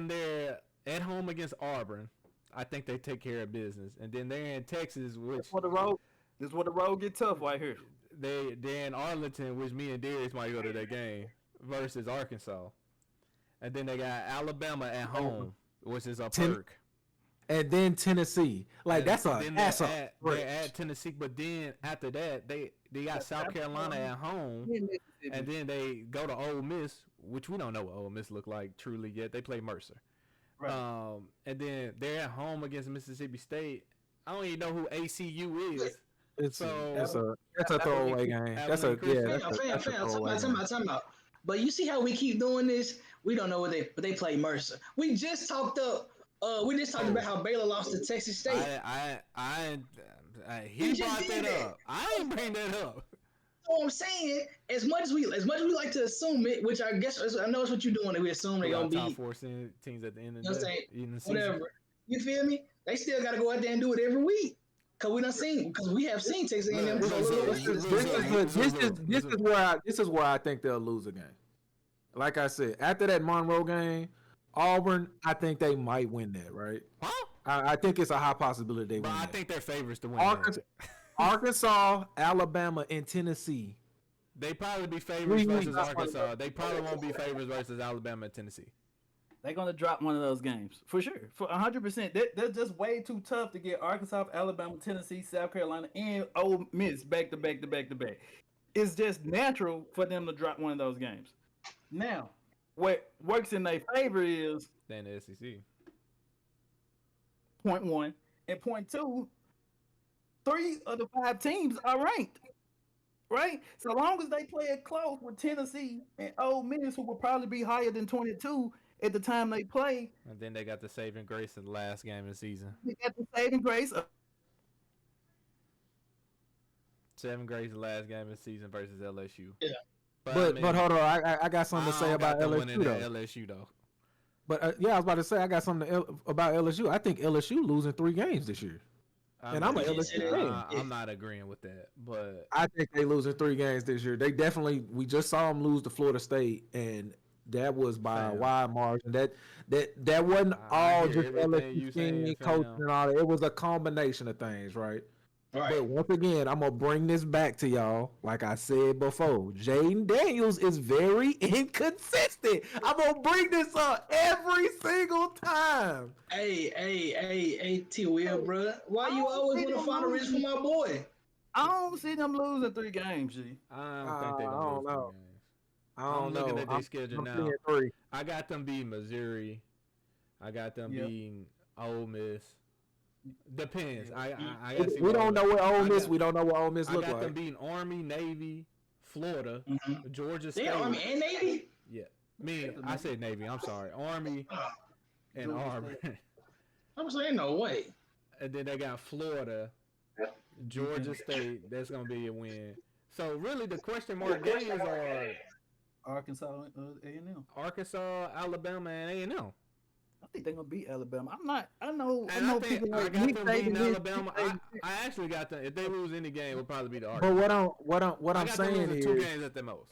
they're at home against Auburn. I think they take care of business, and then they're in Texas, which this is where the road get tough right here. They're in Arlington, which me and Darius might go to that game versus Arkansas, and then they got Alabama at home, which is a perk. And then Tennessee, like they're at Tennessee, but then after that, They got South Carolina at home, and then they go to Ole Miss, which we don't know what Ole Miss look like truly yet. They play Mercer. Right. And then they're at home against Mississippi State. I don't even know who ACU is. That's a throwaway game. That's a Time out. But you see how we keep doing this? We don't know what they play Mercer. We just talked about how Baylor lost to Texas State. He brought that up. I didn't bring that up. So I'm saying, as much as we like to assume it, which I guess I know it's what you're doing. We assume they're gonna be top 4 teams at the end of the day. Whatever. You feel me? They still gotta go out there and do it every week. Because we have seen Texas A&M. This is where I think they'll lose a game. Like I said, after that Monroe game, Auburn, I think they might win that. Right? Huh? I think it's a high possibility they win. I think they're favorites to win. Arkansas, Alabama, and Tennessee. They probably be favorites versus Arkansas. They probably won't be favorites versus Alabama and Tennessee. They're gonna drop one of those games for sure, for 100%. They're just way too tough to get Arkansas, Alabama, Tennessee, South Carolina, and Ole Miss back to back. It's just natural for them to drop one of those games. Now, what works in their favor is then the SEC. Point 1 and point 2. 3 of the 5 teams are ranked, right? So long as they play it close with Tennessee and Ole Miss, who will probably be higher than 22 at the time they play. And then they got the saving grace in the last game of the season. They got the saving grace. Saving grace the last game of the season versus LSU. Yeah. But hold on, I got something to say about LSU though. But I was about to say I got something about LSU. I think LSU losing 3 games this year. I'm an LSU fan. I'm not agreeing with that, but I think they losing 3 games this year. They definitely. We just saw them lose to Florida State, and that was by a wide margin. That wasn't all just LSU team coaching and all that. It was a combination of things, right? Right. But once again, I'm gonna bring this back to y'all. Like I said before, Jaden Daniels is very inconsistent. I'm gonna bring this up every single time. Hey, T. Will, bro. Why you always want to find a reason for my boy? I don't see them losing 3 games, G. I don't think they're gonna lose 3 games. I'm looking at their schedule now. I got them beating Missouri. I got them beating Ole Miss. Depends. We don't know what Ole Miss. We don't know what Ole Miss look like. I got them beating Army, Navy, Florida, Georgia State. Army and Navy. Yeah, I said Navy. I'm sorry, Army and Army. I'm saying no way. And then they got Florida, Georgia State. That's gonna be a win. So really, the question mark games are Arkansas, A&M, Arkansas, Alabama, and A&M. I think they're gonna beat Alabama. I know people. I got them beating Alabama. I actually got them. If they lose any game, it'll probably be the Arkansas. But what I'm saying is 2 games at the most.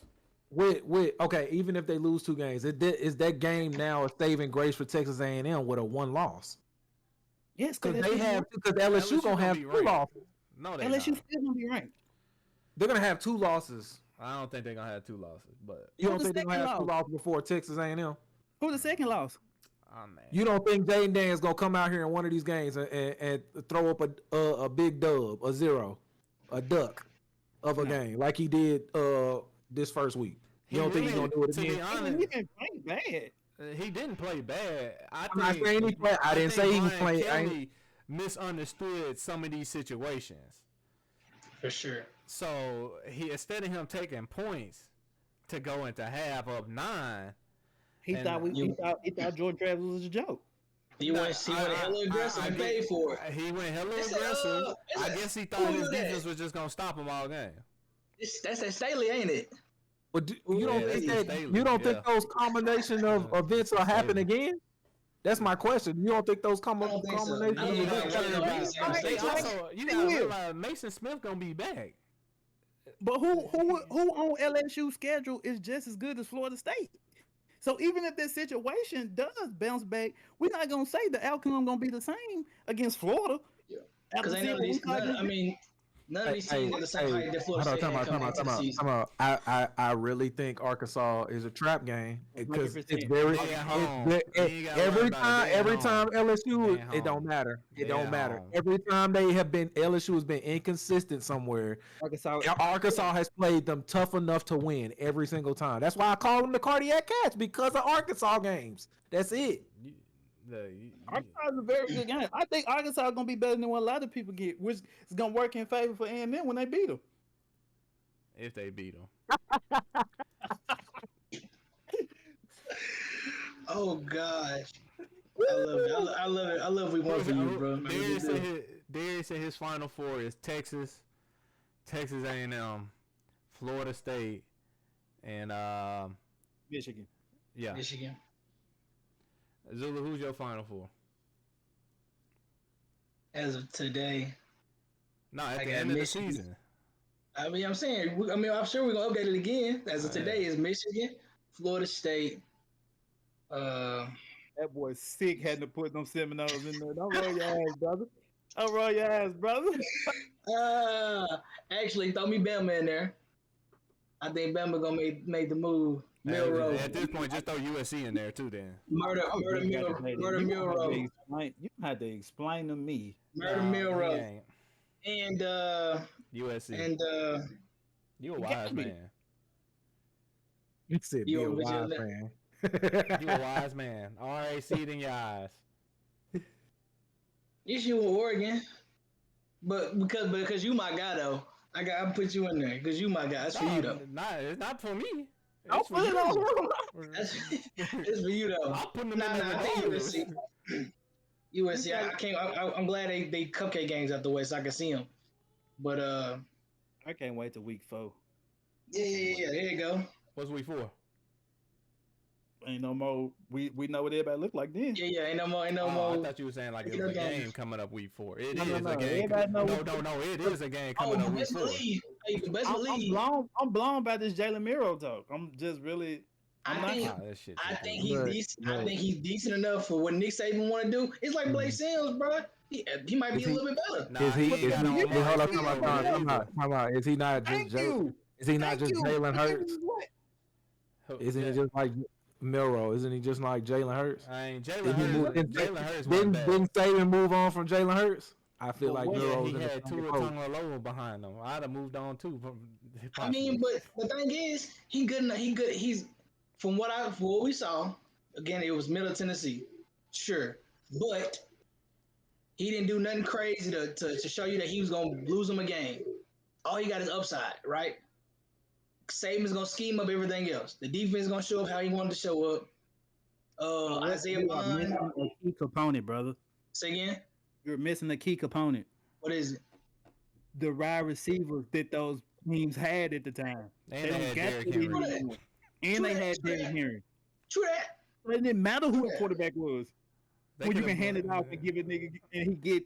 Okay, even if they lose 2 games, is that game now a saving grace for Texas A&M with a 1 loss? Yes, because LSU gonna have 2 losses. No, they LSU still gonna be ranked. They're gonna have 2 losses. I don't think they're gonna have 2 losses, but you don't think they're gonna have 2 losses before Texas A&M? Who's the second loss? Oh, man. You don't think Jaden Daniels gonna come out here in one of these games and throw up a big dub, a 0, a duck of a game like he did this first week? You don't think he's gonna do it again? To be honest, he didn't play bad. He didn't play bad. I didn't say he was playing. I misunderstood some of these situations. For sure. So instead of him taking points to go into half up 9. He thought Jordan Travis was a joke. He went hella aggressive and paid for it. He went hella aggressive. I guess he thought his defense was just gonna stop him all game. That's that Staley, ain't it? But you don't think those combination of events will happen again? That's my question. You don't think those combinations? You gotta realize Mason Smith gonna be back. But who on LSU's schedule is just as good as Florida State? So even if this situation does bounce back, we're not gonna say the outcome gonna be the same against Florida. Yeah, because None of these teams got the same height that Florida State had coming into the season. I really think Arkansas is a trap game because it's 100%. very They at home. it- You ain't gotta worry every about it. time They at every home. time LSU They at it don't home. matter. It They don't at matter. home. Every time LSU has been inconsistent somewhere. Arkansas has played them tough enough to win every single time. That's why I call them the cardiac cats because of Arkansas games. That's it. Arkansas is a very good game. I think Arkansas is gonna be better than what a lot of people get, which is gonna work in favor for A&M when they beat them. If they beat them. Oh gosh, I love it. I love it. I love we won for you, bro. Darius said his final four is Texas, Texas A&M, Florida State, and Michigan. Yeah. Michigan. Zulu, who's your final four? As of today. No, at the end of the season. I mean, I'm saying, I'm sure we're gonna update it again. As of today, is Michigan, Florida State. That boy sick had to put them Seminoles in there. Don't roll your ass, brother. Don't roll your ass, brother. Actually, throw me Bama in there. I think Bama gonna make the move. Milrow. At this point, just throw USC in there too. Then Murder Milrow. You had to explain to me. Murder Milrow. And USC. And you a wise man. You said be a wise man. You a wise man. All right, see it in your eyes. Yes, you were Oregon, but because you my guy though, I put you in there because you my guy. That's for you though. It's not for me. I'll put it on. It's for you though. I'm putting them in there. I think USC. I'm glad they cupcake games out the way so I can see them. But I can't wait till week 4. Yeah. There you go. What's week 4? Ain't no more. We know what everybody look like then. Yeah. Ain't no more. I thought you were saying like it was a game coming up week 4. It is a game. No. It is a game coming up week 4. I'm blown by this Jalen Miro talk. I'm just really. I think he's decent. I think he's decent enough for what Nick Saban want to do. It's like Blake Sims, bro. He might be a little bit better. Is he? Hold on. Is he not just Jalen Hurts? Isn't he just like Milrow? Isn't he just like Jalen Hurts? Jalen Hurts. Didn't Saban move on from Jalen Hurts? I feel like Milrow. He had Tua Tagovailoa behind him. I'd have moved on too. I mean, but the thing is, he good. He's from what we saw. Again, it was Middle Tennessee, sure, but he didn't do nothing crazy to show you that he was gonna lose him a game. All he got is upside, right? Saban's gonna scheme up everything else. The defense is gonna show up how he wanted to show up. Isaiah Bond, a key component, brother. Say again. You're missing a key component. What is it? The wide receivers that those teams had at the time. And they had Derrick Henry. And they had Derrick Henry. True that. But it didn't matter who the quarterback was. When you can hand it off and give a nigga and he get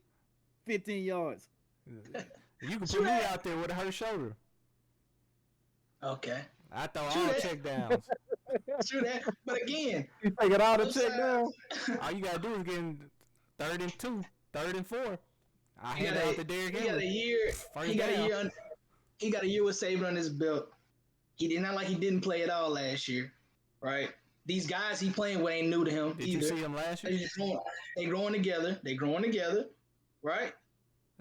15 yards. You can put me out there with a hurt shoulder. Okay. I throw all check downs. True that. But again, you take it all the check down. All you gotta do is get in 3rd and 2, 3rd and 4. I hand out the Derrick Henry. He got a year with Saban on his belt. He did not like he didn't play at all last year, right? These guys he playing with ain't new to him. Did you see him last year? They growing together. Right?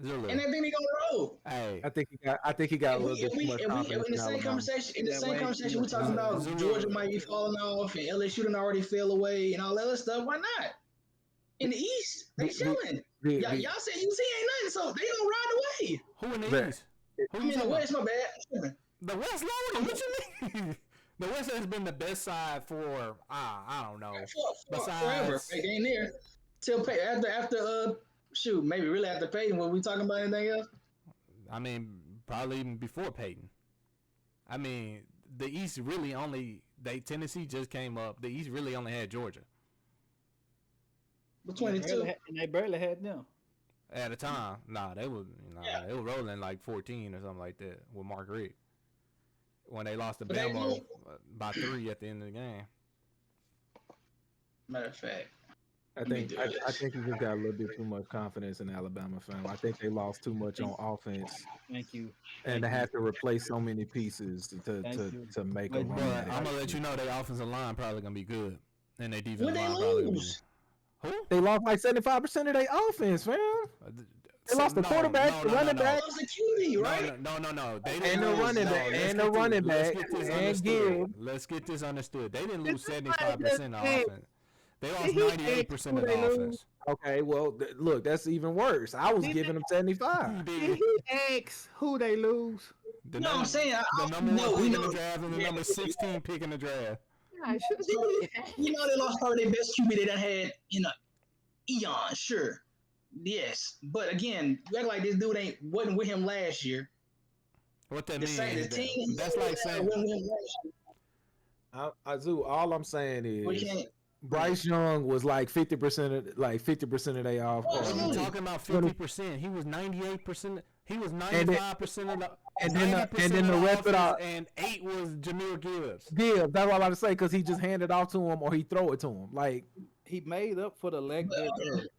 Zulu. And I think they gonna roll. Hey, I think he got a little bit too much confidence. In the same conversation, we're talking about Georgia might be falling off and LSU done already fell away and all that other stuff. Why not? In the East, they chilling. Y'all said UC ain't nothing, so they gonna ride away. Who in the East? Who in the West? My bad. The West loaded. What you mean? The West has been the best side for I don't know. Besides, forever. They ain't there till after maybe really after Peyton. Were we talking about anything else? I mean, probably even before Peyton. I mean, the East really Tennessee just came up. The East really only had Georgia. But 22, and they barely had them. At a time, they were rolling like 14 or something like that with Mark Richt when they lost to Bama by 3 at the end of the game. Matter of fact, I think you just got a little bit too much confidence in Alabama, fam. I think they lost too much on offense, Thank you. and they have to replace so many pieces to make a run. But I'm gonna let you know their offensive line probably gonna be good, and their defensive When they line probably gonna be. lose, Who? They lost like 75% of their offense, fam. They lost the quarterback, the running back, lost the QB, right? No. They and didn't the lose, running back, and the running back, and Gibbs. Let's get this understood. They didn't lose 75% of offense. They lost 98% of the offense. Okay, well, look, that's even worse. I was giving them 75. Did he ask who they lose? I'm saying the number one pick in the draft and the number 16 pick in the draft. You know they lost probably their best QB they done had in a eon, sure. Yes. But again, you act like this dude wasn't with him last year. What that means? That's like saying Zoo, all I'm saying is Bryce Young was like 50% of their off. What are you talking about 50%? He was 98%. He was 95% of the. And then the rest of the and 8 was Jahmyr Gibbs. Gibbs, that's what I'm about to say, because he just handed off to him or he throw it to him. Like he made up for the leg.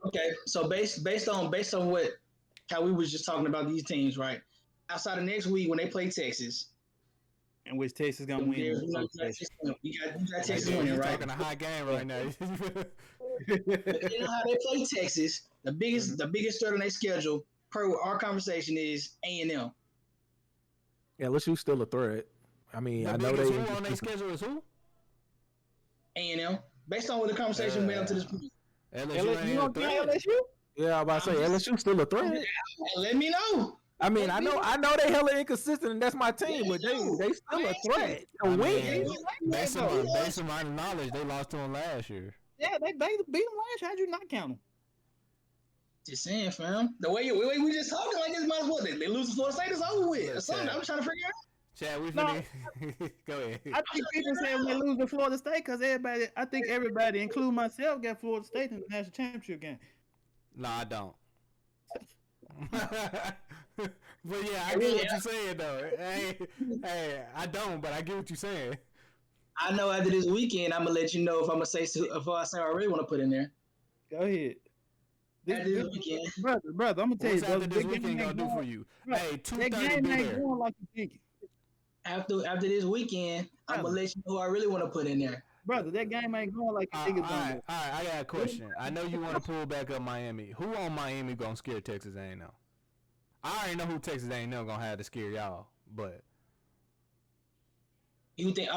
Okay, so based on what how we was just talking about these teams, right? Outside of next week when they play Texas, in which Texas gonna win. You got Texas winning, right? Talking a high game right now. You know how they play Texas. The biggest threat on their schedule per our conversation is A&M. LSU's still a threat. I mean, I know they who on their schedule is who? A&M. Based on what the conversation went up to this point. LSU? Yeah, I'm about to say LSU's still a threat. Let me know. I mean, I know they hella inconsistent, and that's my team, but they still a threat to win. Based on my knowledge, they lost to them last year. Yeah, they beat them last year. How'd you not count them? Just saying, fam. The way we just talking like this, might as well they lose to Florida State is over with. Or something. I'm trying to figure out. Chad, we finna go ahead. I think people say when they lose to Florida State because everybody, including myself, got Florida State in the national championship game. No, I don't. But yeah, I get what you're saying though. Hey, I don't, but I get what you're saying. I know after this weekend, I'm gonna let you know if I say I really want to put in there. Go ahead. After this weekend, brother, I'm gonna tell you. What's after this weekend gonna do for you? Hey, 2:30 be there. Like you think. After this weekend, I'm gonna let you know who I really want to put in there. Brother, that game ain't going like you think it's going to. All right, I got a question. I know you want to pull back up Miami. Who on Miami gonna scare Texas A&M? I already know who Texas A&M gonna have to scare y'all, but you think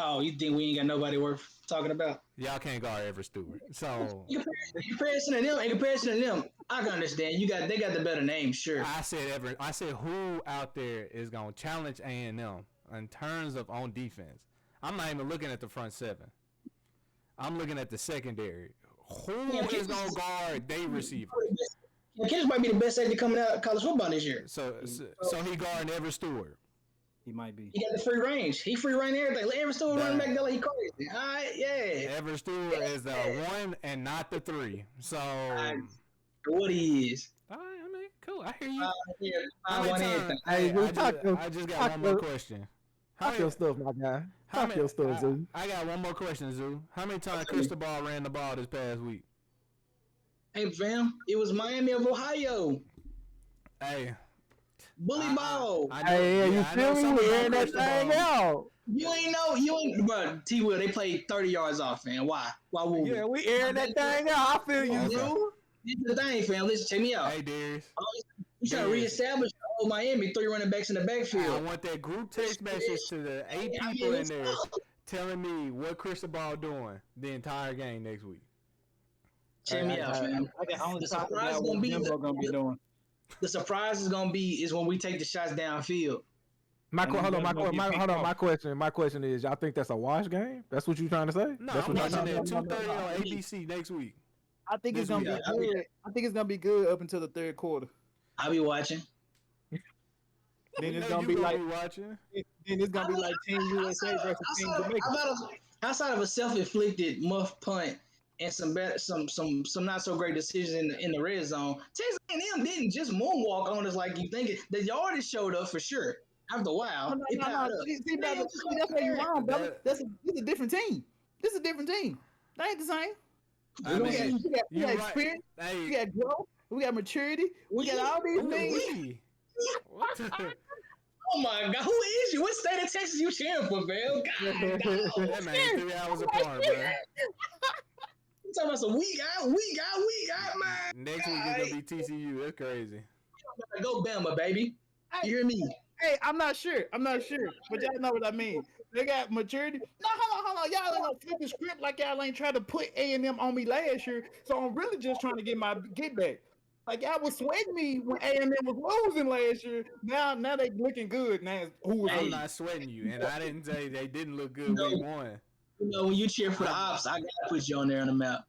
we ain't got nobody worth talking about? Y'all can't guard Everett Stewart. So in comparison to them, I can understand. They got the better name, sure. I said who out there is gonna challenge A&M in terms of on defense. I'm not even looking at the front seven. I'm looking at the secondary. Who is gonna guard they receiver? Kendrick might be the best safety coming out of college football this year. So he guarding Everett Stewart. He might be. He got the free range. He free range everything. Let Everett Stewart run back there like he crazy. All right, yeah. Everett Stewart is the 1 and not the 3. So what he is. All right, I mean, cool. I hear you. I just got one more question. Talk your stuff, my guy. Talk your stuff, Zoo. I got one more question, Zoo. How many times Cristobal ran the ball this past week? Hey, fam, it was Miami of Ohio. Hey. Bully ball. You feel me? We airing that thing out. You ain't, bro. T-Will, they played 30 yards off, man. Why? Why would we? Yeah, we airing that thing out. I feel you, Zoo. This is the thing, fam. Listen, check me out. Hey, Darius. You trying to reestablish Miami 3 running backs in the backfield. I want that group text message to the 8 people in there telling me what Cristobal doing the entire game next week. Check me out, fam. The surprise is gonna be the surprise is gonna be when we take the shots downfield. My question is, y'all think that's a wash game? That's what you trying to say? No, I'm watching that 2:30 on ABC next week. I think it's gonna be good. I think it's gonna be good up until the third quarter. I'll be watching. Then it's gonna be like watching. Then it's gonna be like Team USA versus Team Jamaica. Outside of a self-inflicted muff punt and some not so great decisions in the red zone, Texas A&M didn't just moonwalk on us like you think. The yardage showed up for sure. After a while, See, that's where you're wrong, brother. This is a different team. This is a different team. They ain't the same. I mean, we got experience, Hey, we got growth, we got maturity, we got all these things. What the? Oh my God, who is you? What state of Texas you cheering for, man? God, no. That man 3 hours apart, bro. You talking about some we got, man. Next week is gonna be TCU. That's crazy. Go Bama, baby. You hear me? Hey, I'm not sure, but y'all know what I mean. They got maturity. No, hold on. Y'all ain't gonna flip the script like y'all ain't trying to put A&M on me last year. So I'm really just trying to get my get back. Like y'all was sweating me when A&M was losing last year. Now they looking good. Now I'm not sweating you, and I didn't say they didn't look good week 1. You know, when you cheer for the ops, I gotta put you on there on the map.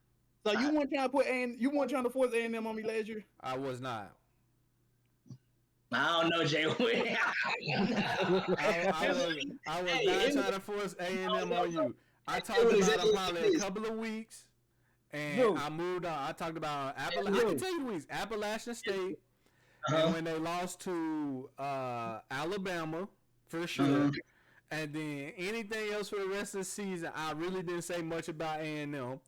So you weren't trying to put you weren't trying to force A&M on me last year? I was not. I don't know, Jay. I was not trying to force A&M on you. I talked about it probably a couple of weeks, and I moved on. I talked about I can tell you the weeks. Appalachian State, and when they lost to Alabama, for sure. And then anything else for the rest of the season, I really didn't say much about A&M.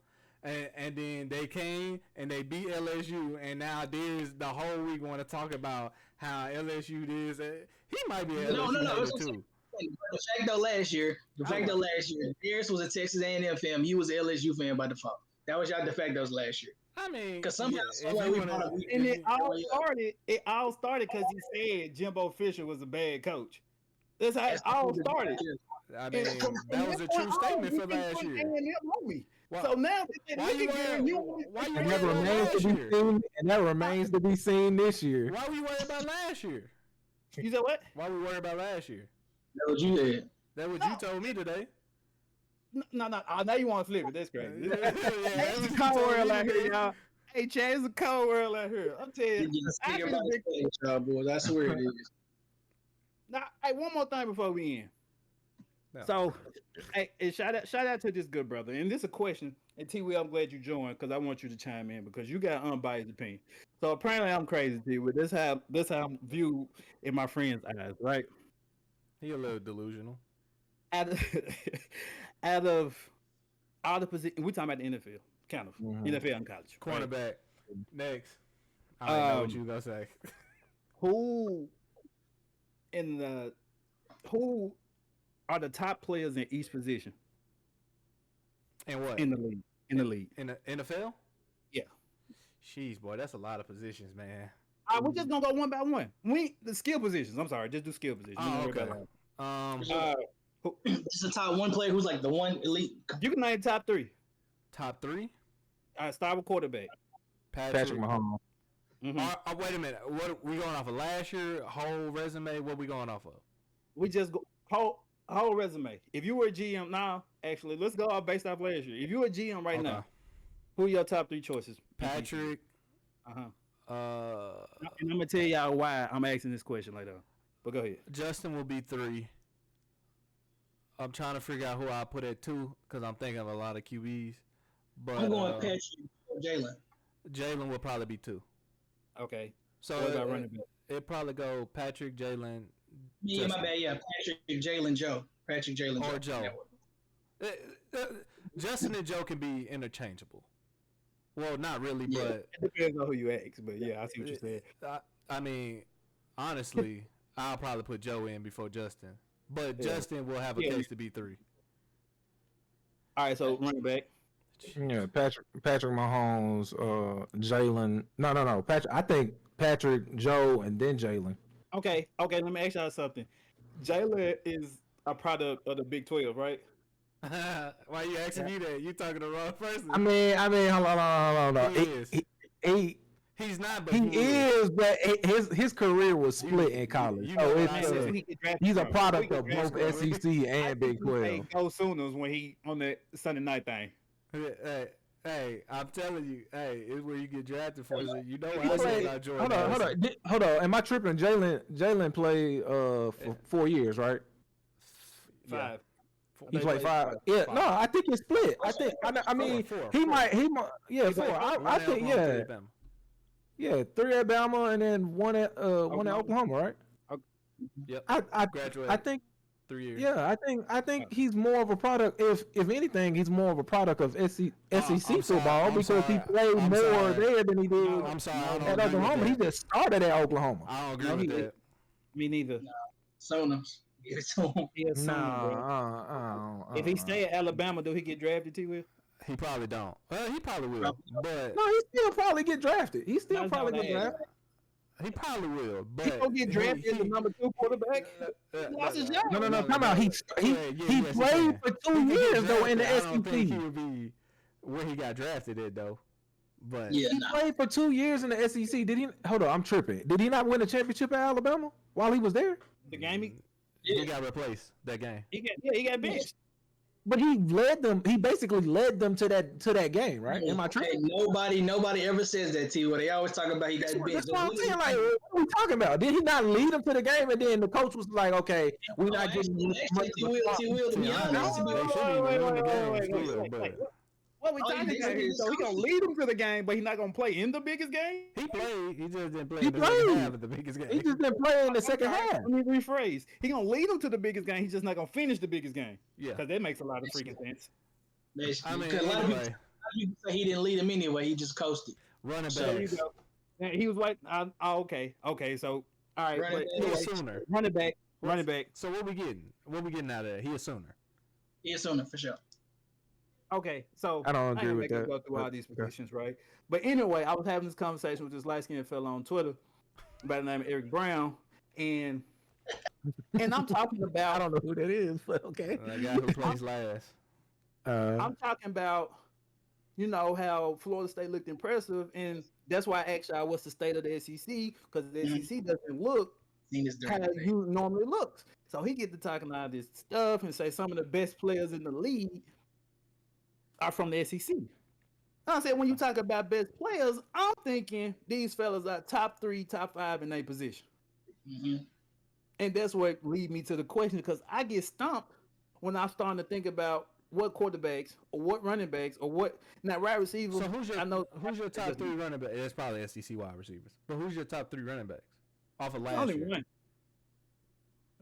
And then they came and they beat LSU, and now there's the whole week want to talk about how LSU is. He might be an LSU too. The fact though, last year, Darius was a Texas A&M fan. You was an LSU fan by default. That was y'all de factos last year. I mean, because somehow, and it all started because he said Jimbo Fisher was a bad coach. That's how it all started. I mean, that was a true statement for last year. So now, that remains to be seen this year. Why we worried about last year? You said what? Why we worried about last year? That what you did. That what you told me today. No. Now you want to flip it. That's crazy. It's a cold world out here, y'all. Hey, Chad, it's a cold world out here. I'm telling you. Boys. I swear it is. Now, hey, one more thing before we end. No. So, hey, shout out to this good brother. And this is a question. And T-Will, I'm glad you joined because I want you to chime in because you got unbiased opinion. So apparently I'm crazy, T-Will. This how I'm viewed in my friend's eyes, right? He a little delusional. Out of all the positions, we're talking about the NFL, kind of NFL and college. Cornerback. Right? Next. I don't know what you gonna say. Who are the top players in each position? And what? In the league. In the NFL? Yeah. Jeez, boy, that's a lot of positions, man. We're just gonna go one by one. The skill positions. I'm sorry, just do skill positions. Oh, okay. Just the top one player who's like the one elite. You can name top 3. Top 3? Start with quarterback. Patrick Mahomes. Mm-hmm. Wait a minute. What we going off of last year? Whole resume? What we going off of? We just go whole resume. If you were a GM now, actually, let's go off based off last year. If you're a GM right now, who are your top 3 choices? Patrick. And I'm gonna tell y'all why I'm asking this question later. But go ahead. Justin will be 3. I'm trying to figure out who I put at 2 because I'm thinking of a lot of QBs. But I'm going Patrick or Jalen. Jalen will probably be 2. Okay. So it'd probably go Patrick, Jalen. Yeah, my bad. Yeah, Patrick, Jalen, Joe. Patrick, Jalen, or Joe. Justin and Joe can be interchangeable. Well, not really, but it depends on who you ask. But yeah, I see what you're saying. I mean, honestly, I'll probably put Joe in before Justin, but Justin will have a case to be 3. All right, so running back. Yeah, Patrick Mahomes, Jalen. No. Patrick. I think Patrick, Joe, and then Jalen. Okay. Let me ask y'all something. Jalen is a product of the Big 12, right? Why you asking me that? You talking to the wrong person. I mean, hold on. He's not, but he is. But his career was split in college. He's a product of both SEC and Big 12. Hey, go Sooners when he on the Sunday night thing. Hey, I'm telling you, it's where you get drafted for. You know what I said about Jordan. Hold on. Am I tripping? Jalen played for 4 years, right? 5. He played 5. Yeah, no, I think it's split. I mean, he might. 4. I think, yeah. Yeah, 3 at Bama and then 1 at Oklahoma, right? Yep. I think 3 years. Yeah, I think he's more of a product. If anything, he's more of a product of SEC football because he played more there than he did. I'm sorry, I don't at agree with Oklahoma. that. He just started at Oklahoma. I don't agree with that. Me neither. Sonums. Give it to him. He a Sooner, bro. If he stay at Alabama, do he get drafted? T-Will? He probably don't. Well, he probably will. But no, he still probably get drafted. He still probably get drafted. He probably will. But he gonna get drafted as the number 2 quarterback. He lost his job. No. Come out. He played for 2 years though in the SEC. I don't think he would be where he got drafted at though. But he played for 2 years in the SEC. Did he? Hold on, I'm tripping. Did he not win a championship at Alabama while he was there? The game he got replaced that game. He got benched. But he led them. He basically led them to that game, right? Am I tripping? Hey, nobody ever says that to you. They always talk about he got benched. That's what I'm saying. Like, what are we talking about? Did he not lead them to the game, and then the coach was like, "Okay, we're not getting much." What we talking about here? So he gonna lead them to the game, but he's not gonna play in the biggest game. He played. He just didn't play. He in the second half of the biggest game. He just didn't play in the second half. Let me rephrase. He gonna lead them to the biggest game. He's just not gonna finish the biggest game. Yeah, because that makes a lot of freaking sense. I mean, a lot of people say he didn't lead him anyway. He just coasted. Running back. He was like, okay. So all right, he a Sooner. Running back. So what we getting? What we getting out of that? He a Sooner. He a Sooner for sure. Okay, so I don't agree with that. Go through all these positions, right? But anyway, I was having this conversation with this light-skinned fellow on Twitter by the name of Eric Brown, and I'm talking about I don't know who that is, but okay. The guy who plays last. I'm talking about, how Florida State looked impressive, and that's why I asked y'all what's the state of the SEC, because the SEC doesn't look how you normally looks. So he get to talking all this stuff and say some of the best players in the league are from the SEC. I said, when you talk about best players, I'm thinking these fellas are top 3, top 5 in their position. Mm-hmm. And that's what lead me to the question, because I get stumped when I'm starting to think about what quarterbacks or what running backs or what wide receivers. So who's your top 3 running backs? It's probably SEC wide receivers. But who's your top 3 running backs off of last year? One.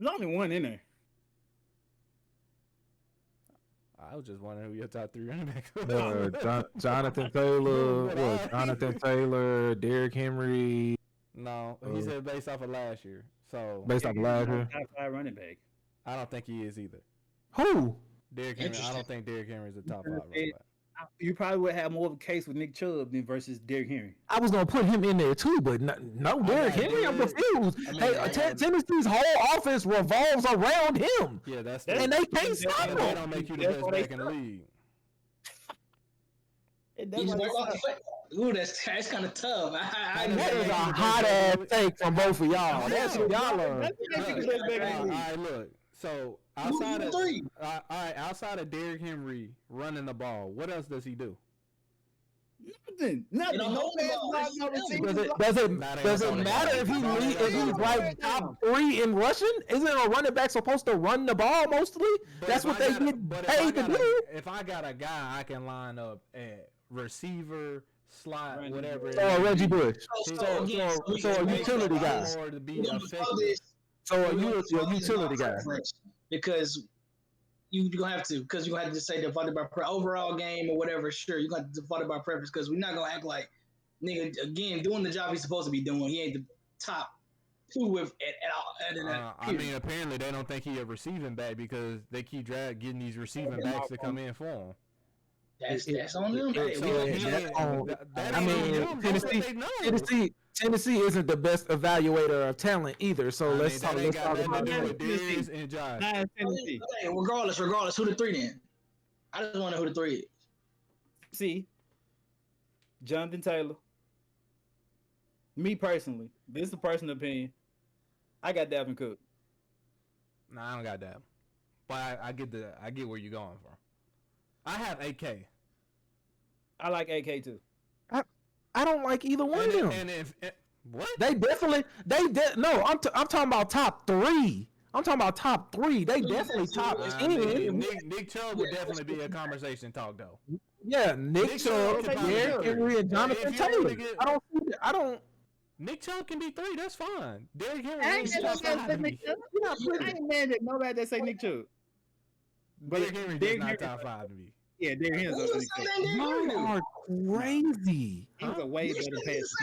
There's only one in there. I was just wondering who your top 3 running backs were. Jonathan Taylor. Jonathan Taylor, Derrick Henry. No, he said based off of last year. So based off of last year, top 5 running back. I don't think he is either. Who? Derrick Henry. I don't think Derrick Henry is the top 5 running back. You probably would have more of a case with Nick Chubb than versus Derrick Henry. I was gonna put him in there too, but no Derrick Henry. I'm confused. Tennessee's whole offense revolves around him. Yeah, that's and they can't stop him. They don't make you the best back in the league. Ooh, that's kind of tough. That is a hot ass take from both of y'all. That's what y'all are. All right, look. So outside of Derrick Henry running the ball, what else does he do? Nothing. Does it matter if he's like top 3 in rushing? Isn't a running back supposed to run the ball mostly? That's what they get paid to do. If I got a guy I can line up at receiver, slot, whatever. So Reggie Bush. So a utility guy. So a utility guy. Because you're gonna have to just say divided by overall game or whatever. Sure, you're gonna divide it by preference because we're not gonna act like nigga again doing the job he's supposed to be doing. He ain't the top 2 with at all. I mean, apparently they don't think he a receiving back because they keep getting these receiving backs to come in for him. That's on them. Tennessee isn't the best evaluator of talent either. So let's talk about Darius and Josh. Okay, regardless, who the 3 then? I just want to know who the 3 is. See, Jonathan Taylor. Me personally, this is a personal opinion. I got Dalvin Cook. Nah, I don't got that. But I get where you're going from. I have AK. I like AK too. I don't like either one of them. What? I'm talking about top 3. I'm talking about top 3. They definitely top 10. Nick Chubb would definitely be a conversation talk though. Yeah, Nick Chubb, Derrick Henry, and Jonathan Taylor. Nick Chubb can be 3. That's fine. Derrick Henry I ain't ain't top mad 5 at to Nick me. Chubb. I ain't mad at nobody that say Nick Chubb. Derrick Henry just not top 5 to me. Yeah, Derrick Henry's Who up to was Nick saying Chubb. that Derrick Henry Y'all do? are crazy. He was a way better pass.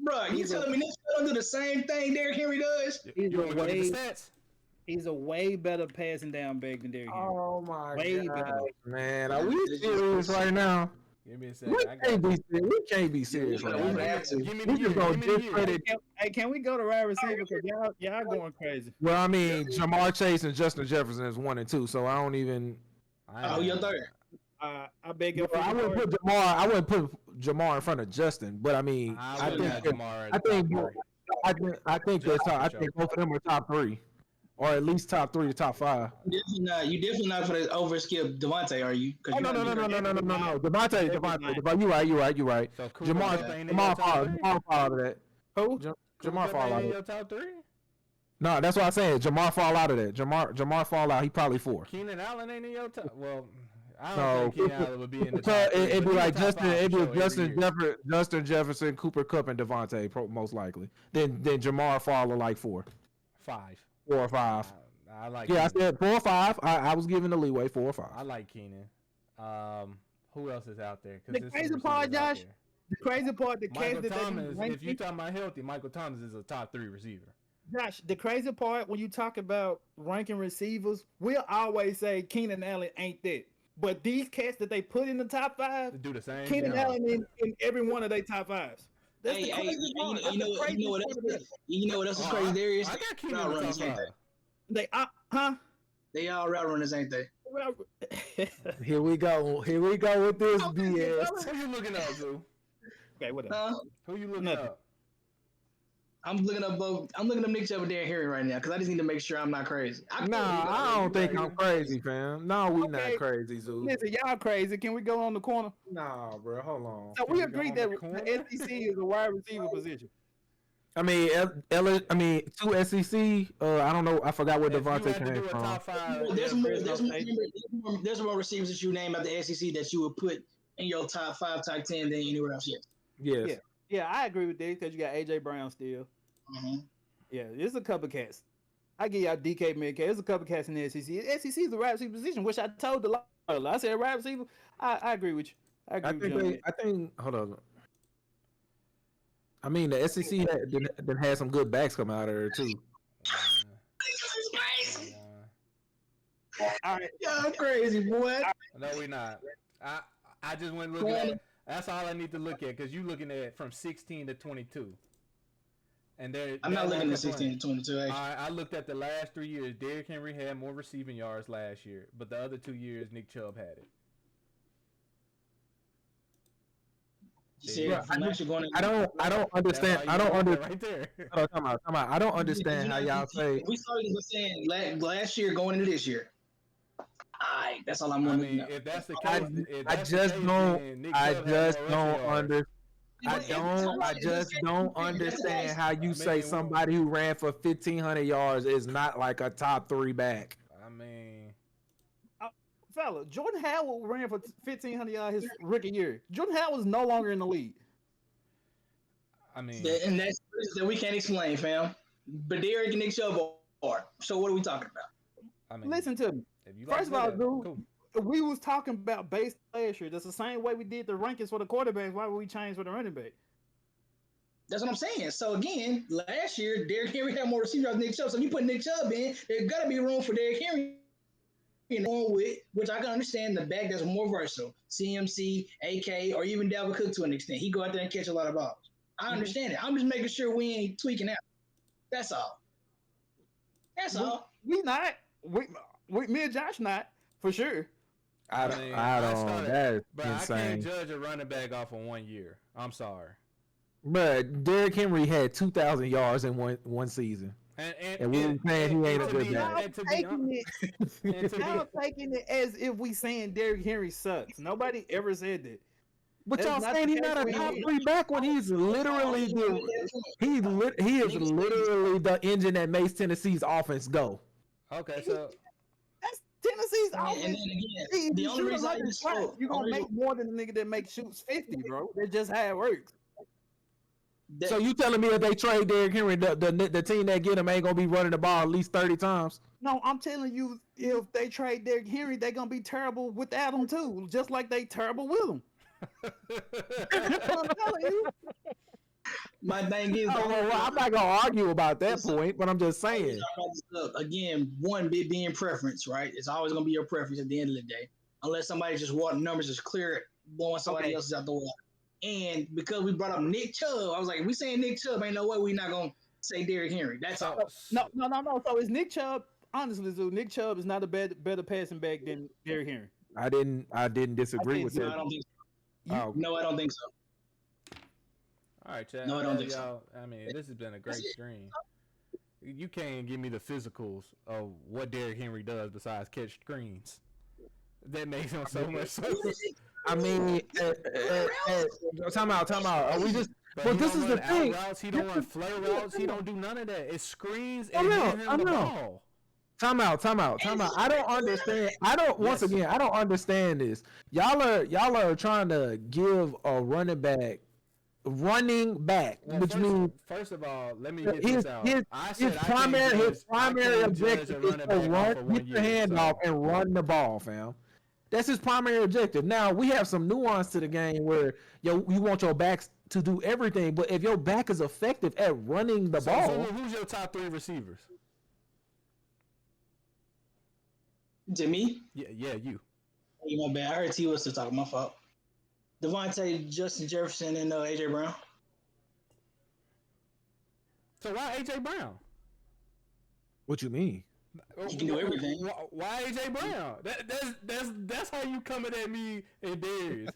Bro, you telling me Nick Chubb don't do the same thing Derrick Henry does? He's You a want me to go get the way. stats? He's a way better passing down back than Derrick Henry. Oh my Way god, better. man! Are we serious right now? Give me a We second. I can't got be serious. We can't be serious we right gotta- now. have to. Give me We the just year. gonna Give me the year. discredit. Hey, can we go to wide receiver? Because y'all going crazy. Well, I mean, Jamar Chase and Justin Jefferson is 1 and 2, so I don't even. Oh, your third. I beg your Well, I wouldn't pardon. put Jamar. I wouldn't put Jamar in front of Justin, but I mean, I wouldn't have think Jamar at I the think top 3. I think they're top. I think both of them are top 3, or at least top 3 to top 5. You definitely not for the overskip Devontae, are you? Oh, no. Devontae. You right. So Cooper Jamar Kupp ain't in your top 3? fall out of that. Who? Jamar fall out in of your it. top 3? No, that's what I'm saying. Jamar fall out of that. Jamar fall out. He probably 4. Keenan Allen ain't in your top. Well, I No, don't think Keenan Allen would be in the top 3. It'd be like Justin. It'd be Justin Justin Jefferson, Cooper Kupp, and Devontae most likely. Then Jamar fall to like 4 or 5. I like. Yeah, Keenan. I said 4 or 5. I was giving the leeway 4 or 5. I like Keenan. Who else is out there? The crazy part, Josh. The crazy part, the case Michael that Thomas. they If you talking about healthy, Michael Thomas is a top 3 receiver. Josh, the crazy part when you talk about ranking receivers, we'll always say Keenan Allen ain't that. But these cats that they put in the top 5, They do the same. Keenan thing. Allen in every one of their top 5s. That's the crazy part. You know what else is crazy, Darius? I got Keenan Route in the runners, top ain't 5. They huh? They all route runners, ain't they? Well, Here we go with this Okay, BS. Who you looking up, Drew? okay, whatever. Who you looking Nothing. up? I'm looking up both. I'm looking up Nick Chubb and Derrick Henry right now because I just need to make sure I'm not crazy. Nah, I don't think I'm crazy, fam. No, we not Okay. crazy, Zoo. Listen, y'all crazy. Can we go on the corner? Nah, bro, hold on. So we we go agree on that the corner? the SEC is a wide receiver position. I mean, 2 SEC. I don't know. I forgot where If you Devontae had to came do a from. top 5, There's more receivers that you name at the SEC that you would put in your top 5, top 10 than anywhere else yet. Yes. Yeah. Yeah, I agree with that because you got AJ Brown still. Mm-hmm. Yeah, there's a couple cats. I give y'all DK Metcalf. There's a couple cats in the SEC. The SEC is the wide receiver position, which I told the lot. I said wide receiver. I agree with you. I agree with you. I think. Hold on. I mean, the SEC had some good backs come out of there too. All right. Y'all crazy, boy. no, we not. I just went looking at. That's all I need to look at because you looking at from 16 to 22. And I'm not looking at 16 to 22. Actually. I looked at the last 3 years. Derrick Henry had more receiving yards last year, but the other 2 years, Nick Chubb had it. I don't understand. I don't understand. Right there. Come out. I don't understand how y'all say. We started saying last year going into this year. Alright, that's all I'm I wondering. mean, if that's the case, I just don't understand how you say somebody who ran for 1,500 yards is not like a top 3 back. I mean, fella, Jordan Howard ran for 1,500 yards his rookie year. Jordan Howard is no longer in the league. and that's that we can't explain, fam. But Derrick and Nick Chubb are. So what are we talking about? I mean, Listen to me. First of all, dude, cool. we was talking about base last year. That's the same way we did the rankings for the quarterbacks. Why would we change for the running back? That's what I'm saying. So again, last year Derrick Henry had more receivers than Nick Chubb. So if you put Nick Chubb in, there's got to be room for Derrick Henry. Which I can understand the back that's more versatile. CMC, AK, or even Dalvin Cook to an extent. He go out there and catch a lot of balls. I understand it. I'm just making sure we ain't tweaking out. That's all. That's all. We not. Me and Josh not for sure. I don't. That's insane. I can't judge a running back off of 1 year. I'm sorry. But Derrick Henry had 2,000 yards in one season. And we were saying he ain't a good back. I'm taking it as if we saying Derrick Henry sucks. Nobody ever said that. But y'all saying he's not a top 3 back when he's literally he is literally the engine that makes Tennessee's offense go. Okay, so that's Tennessee's offense. And then again, the only reason you're gonna make more than the nigga that makes shoots 50, bro. That's just how it works. So you telling me if they trade Derrick Henry, the team that get him ain't gonna be running the ball at least 30 times? No, I'm telling you, if they trade Derrick Henry, they're gonna be terrible without him too, just like they terrible with him. That's what I'm telling you. My thing is, I'm not gonna argue about that point, but I'm just saying. Again, one bit being preference, right? It's always gonna be your preference at the end of the day, unless somebody just want numbers is clear, blowing somebody else's out the water. And because we brought up Nick Chubb, I was like, if we saying Nick Chubb, ain't no way we not gonna say Derrick Henry. That's all. No. So it's Nick Chubb. Honestly, so Nick Chubb is not a better passing back than Derrick Henry. I didn't disagree with that. I don't think so. No, I don't think so. All right, Chad. No, I don't think so. I mean, this has been a great stream. You can't give me the physicals of what Derrick Henry does besides catch screens. That makes him so much sense. I mean, time out. Are we just? But this is the thing. Routes, he don't run flare routes. He don't do none of that. It screens and him the ball. Time out. I don't understand. I don't understand this. Y'all are trying to give a running back, which means first of all, let me get this out. His primary objective is to get the handoff and run the ball, fam. That's his primary objective. Now we have some nuance to the game where you want your backs to do everything, but if your back is effective at running the ball, so who's your top 3 receivers? To me? Yeah, you. My bad. I heard T was still talking. My fault. Devontae, Justin Jefferson, and AJ Brown. So why AJ Brown? What you mean? You can do everything. Why AJ Brown? That's how you coming at me and Darius.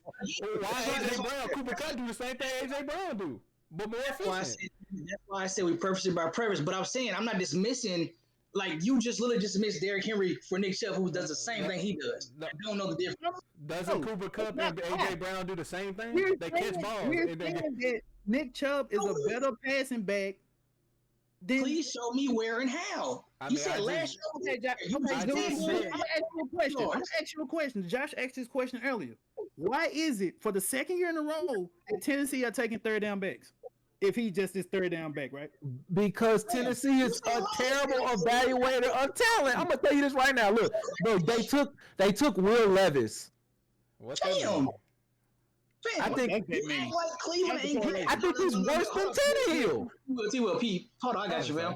Why AJ Brown? Cooper Kupp do the same thing AJ Brown do, but more efficient. That's why I said we purposely by preference. But I'm saying I'm not dismissing. Like, you just literally dismissed Derrick Henry for Nick Chubb, who does the same thing he does. I don't know the difference. Doesn't Cooper Kupp and AJ Brown do the same thing? They catch balls. That Nick Chubb is a better passing back. Please show me where and how. You said last year. I'm gonna ask you a question. Josh asked this question earlier. Why is it for the second year in a row that Tennessee are taking third down backs? If he just is third down back, right? Because Tennessee is a terrible evaluator of talent. I'm gonna tell you this right now. Look, bro, they took Will Levis. What's that mean? I think Cleveland ain't. I think he's worse than Tannehill. T-Will P. Hold on, I got you, man.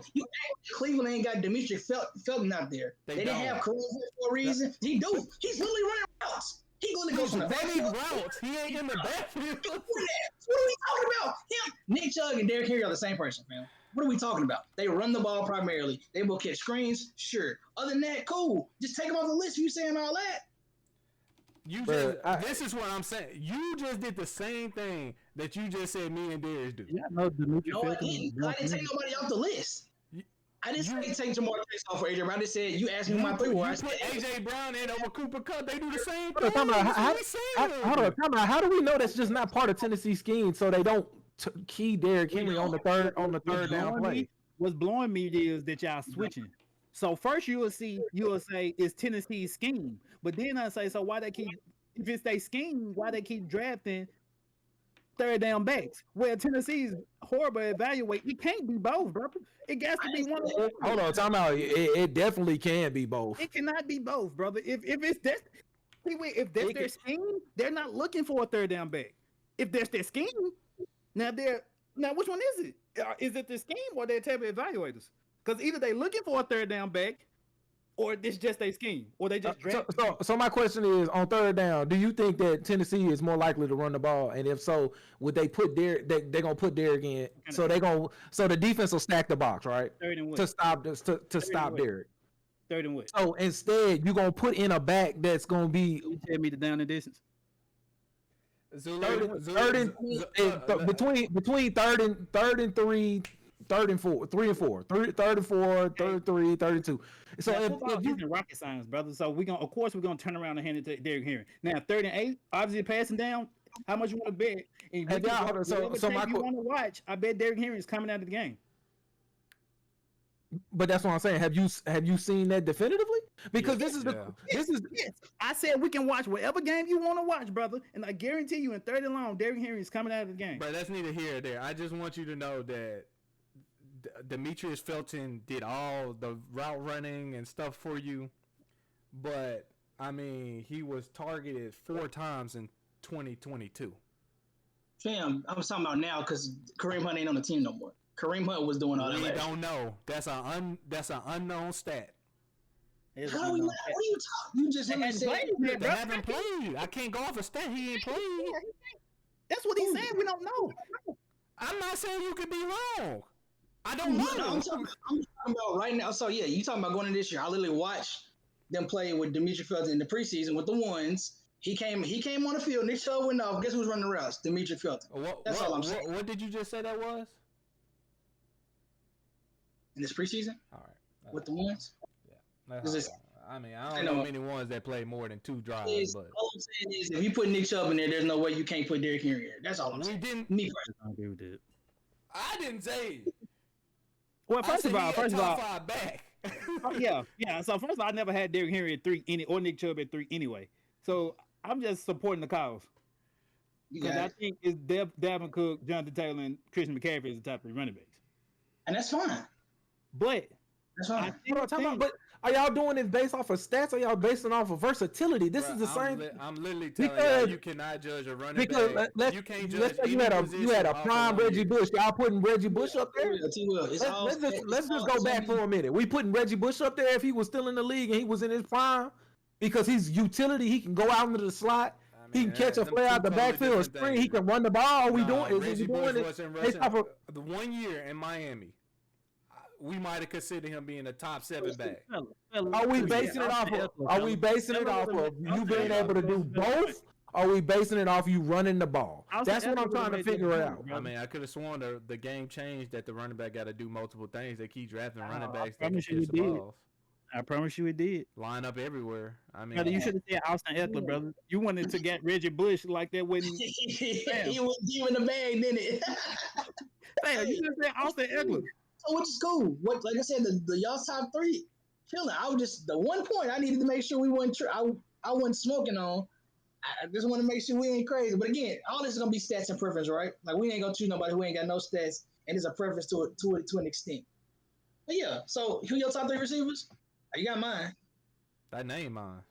Cleveland ain't got Demetri Felton out there. They didn't have Kareem for a reason. He do. He's literally running routes. He going to go from the running routes. He ain't in the backfield. What are we talking about? Him, Nick Chubb, and Derrick Henry are the same person, man. What are we talking about? They run the ball primarily. They will catch screens, sure. Other than that, cool. Just take them off the list. You saying all that? This is what I'm saying. You just did the same thing that you just said me and Darius do. Yeah, I didn't take nobody off the list. I didn't say take Jamar Chase off for AJ Brown. I just said you asked me my 3 words. You put AJ Brown in over Cooper Kupp. They do the same thing. How do we know that's just not part of Tennessee's scheme? So they don't key Derrick Henry on the third down play. What's blowing me is that y'all switching. So first you will say it's Tennessee's scheme, but then I say, so why they keep, if it's their scheme, why they keep drafting third down backs? Well, Tennessee's horrible evaluate. It can't be both, bro. It got to be one of them. Hold on, time out. It definitely can be both. It cannot be both, brother. If that's their scheme, they're not looking for a third down back. If that's their scheme, now which one is it? Is it the scheme or their type of evaluators? Because either they looking for a third down back, or it's just their scheme, or they just draft. So my question is, on third down, do you think that Tennessee is more likely to run the ball? And if so, would they put Derrick? They're gonna put Derrick in. So the defense will stack the box, right? Third and what? To stop Derrick. Third and what? So instead, you're gonna put in a back that's gonna be. You tell me the down and distance. Between third and three. Third and four, third and four, third and three, third and two. So if you rocket science, brother. So we're gonna turn around and hand it to Derrick Henry. Now 3rd and 8, obviously passing down. How much you want to bet? And so my you want to watch. I bet Derrick Henry is coming out of the game. But that's what I'm saying. Have you seen that definitively? Because this is Yes, I said we can watch whatever game you want to watch, brother, and I guarantee you in 30 long, Derrick Henry is coming out of the game. Bro, that's neither here or there. I just want you to know that Demetrius Felton did all the route running and stuff for you, but I mean, he was targeted 4 times in 2022. Fam, I was talking about now because Kareem Hunt ain't on the team no more. Kareem Hunt was doing all that. We don't know. That's an unknown stat. How are you? What are you talking? You just said They haven't played. I can't go off a stat. He ain't played. That's what he's saying. We don't know. I'm not saying you could be wrong. I don't know. No, I'm talking about right now. So yeah, you talking about going into this year? I literally watched them play with Demetrius Felton in the preseason with the ones. He came on the field. Nick Chubb went off. Guess who's running the routes? Demetrius Felton. That's all I'm saying. What did you just say that was? In this preseason? All right. With the ones? Yeah. I mean, I don't know many ones that play more than 2 drives. But all I'm saying is, if you put Nick Chubb in there's no way you can't put Derrick Henry in there. That's all I'm saying. Me personally, I agree with that. I didn't say. Well, first of all, back. yeah. So first of all, I never had Derrick Henry at 3 or Nick Chubb at 3 anyway. So I'm just supporting the cause. Because I think it's Dalvin Cook, Jonathan Taylor, and Christian McCaffrey is the top 3 running backs. And that's fine. But that's fine. But are y'all doing this based off of stats or y'all basing off of versatility? This is the same. I'm literally telling you cannot judge a running back. You can't judge let's say you had a prime Reggie Bush. Y'all putting Reggie Bush up there? Let's just go back for a minute. We putting Reggie Bush up there if he was still in the league and he was in his prime because he's utility. He can go out into the slot. He can catch a play out the backfield, screen. He can run the ball. Reggie Bush wasn't rushing. The 1 year in Miami, we might have considered him being a top 7 back. Are we basing it off of? Are we basing it off of you being able to do both? Or are we basing it off you running the ball? That's what I'm trying to figure out. I mean, I could have sworn the game changed that the running back got to do multiple things. They keep drafting running backs that can catch the balls. I promise you it did. Line up everywhere. I mean, brother, you should have said Austin Eckler, brother. You wanted to get Reggie Bush like that when he was giving the bag, didn't it? Damn, you should have said Austin Eckler. So which is cool. What, like I said, the y'all's top 3, chilling. I was just the one point I needed to make sure we weren't. I wasn't smoking on. I just want to make sure we ain't crazy. But again, all this is gonna be stats and preference, right? Like we ain't gonna choose nobody who ain't got no stats, and it's a preference to an extent. But yeah. So who your top 3 receivers? You got mine. That name mine.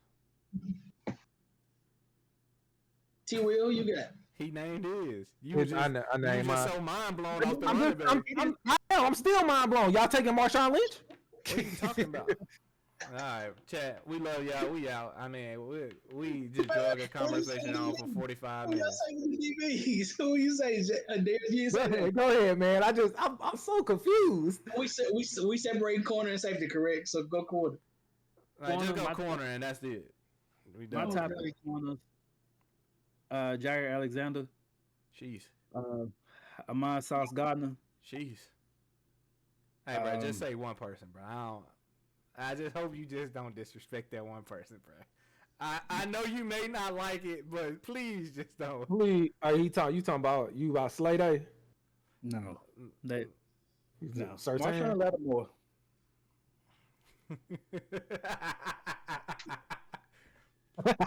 T. Will, you got? He named his. I named mine. So mind blown off the running back. I'm still mind blown. Y'all taking Marshawn Lynch? What are you talking about? All right, chat. We love y'all. We out. I mean, we just drug a conversation on for 45 minutes. Who you say? Go ahead, man. I'm so confused. We separate corner and safety, correct? So go corner. Right, just go corner, and that's it. My top 3 corners: Jair Alexander, Jeez, Ahmad Sauce Gardner. Jeez. Hey, bro, just say one person, bro. I just hope you just don't disrespect that one person, bro. I know you may not like it, but please just don't. Please, you talking about Slay Day? No, Sertan. Marshawn Lattimore. Cut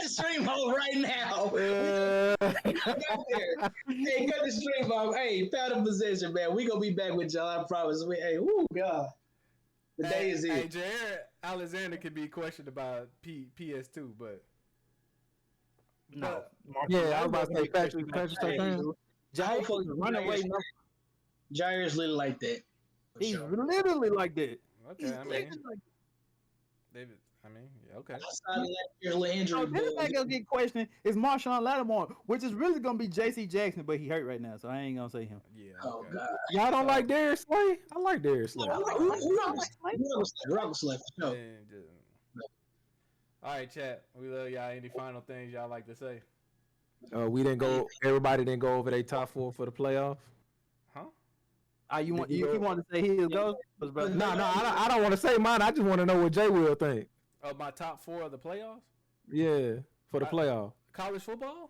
the stream off right now. Hey, cut the stream off. Hey, paddle possession, man. We gonna be back with y'all. I promise. Woo, God. The day is here. Hey, Jair Alexander can be questioned about PS2, but no. Yeah, I was about to say Patrick Sertan. Jair's literally like that. He's literally like that. Okay, David. Okay. This guy gonna get questioned is Marshawn Lattimore, which is really gonna be J.C. Jackson, but he hurt right now, so I ain't gonna say him. Yeah. Oh okay. God. Y'all don't like Darius Slay? I like Darius Slay. Rock Slay. No. All right, chat. We love y'all. Any final things y'all like to say? Everybody didn't go over their top 4 for the playoff. Huh? You want to say his goes? No, I don't want to say mine. I just want to know what Jay will think. My top 4 of the playoffs? Yeah, for the playoff. College football?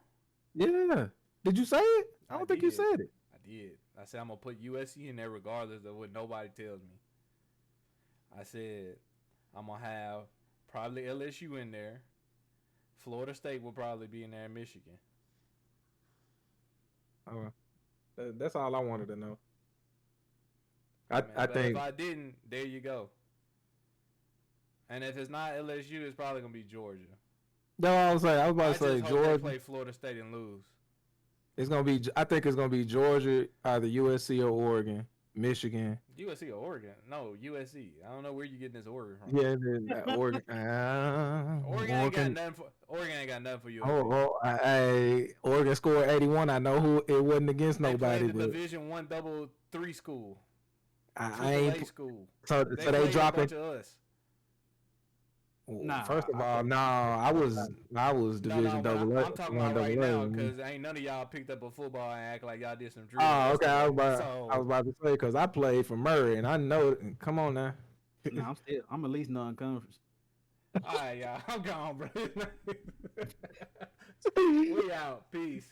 Yeah. Did you say it? I don't think you said it. I did. I said I'm going to put USC in there regardless of what nobody tells me. I said I'm gonna have probably LSU in there. Florida State will probably be in there, and Michigan. That's all I wanted to know. I But think if I didn't, there you go. And if it's not LSU, it's probably gonna be Georgia. no, I was about to say They Georgia. play Florida State and lose. It's gonna be. I think it's gonna be Georgia, either USC or Oregon, Michigan. USC or Oregon? No, USC. I don't know where you getting this Oregon from. Yeah, then Oregon. Oregon ain't got nothing for. Oregon ain't got nothing for you. Oregon scored 81. I know who it wasn't against They nobody. played the Division 1 double 3 school. I ain't. School. So they dropping. Us. Nah, First of all, no, I was Division double. I'm talking about right now because ain't none of y'all picked up a football and act like y'all did some drill. Oh, okay. I was about to say because I played for Murray and I know. Come on now. Nah, I'm at least non-conference. All right, y'all. I'm gone, bro. We out. Peace.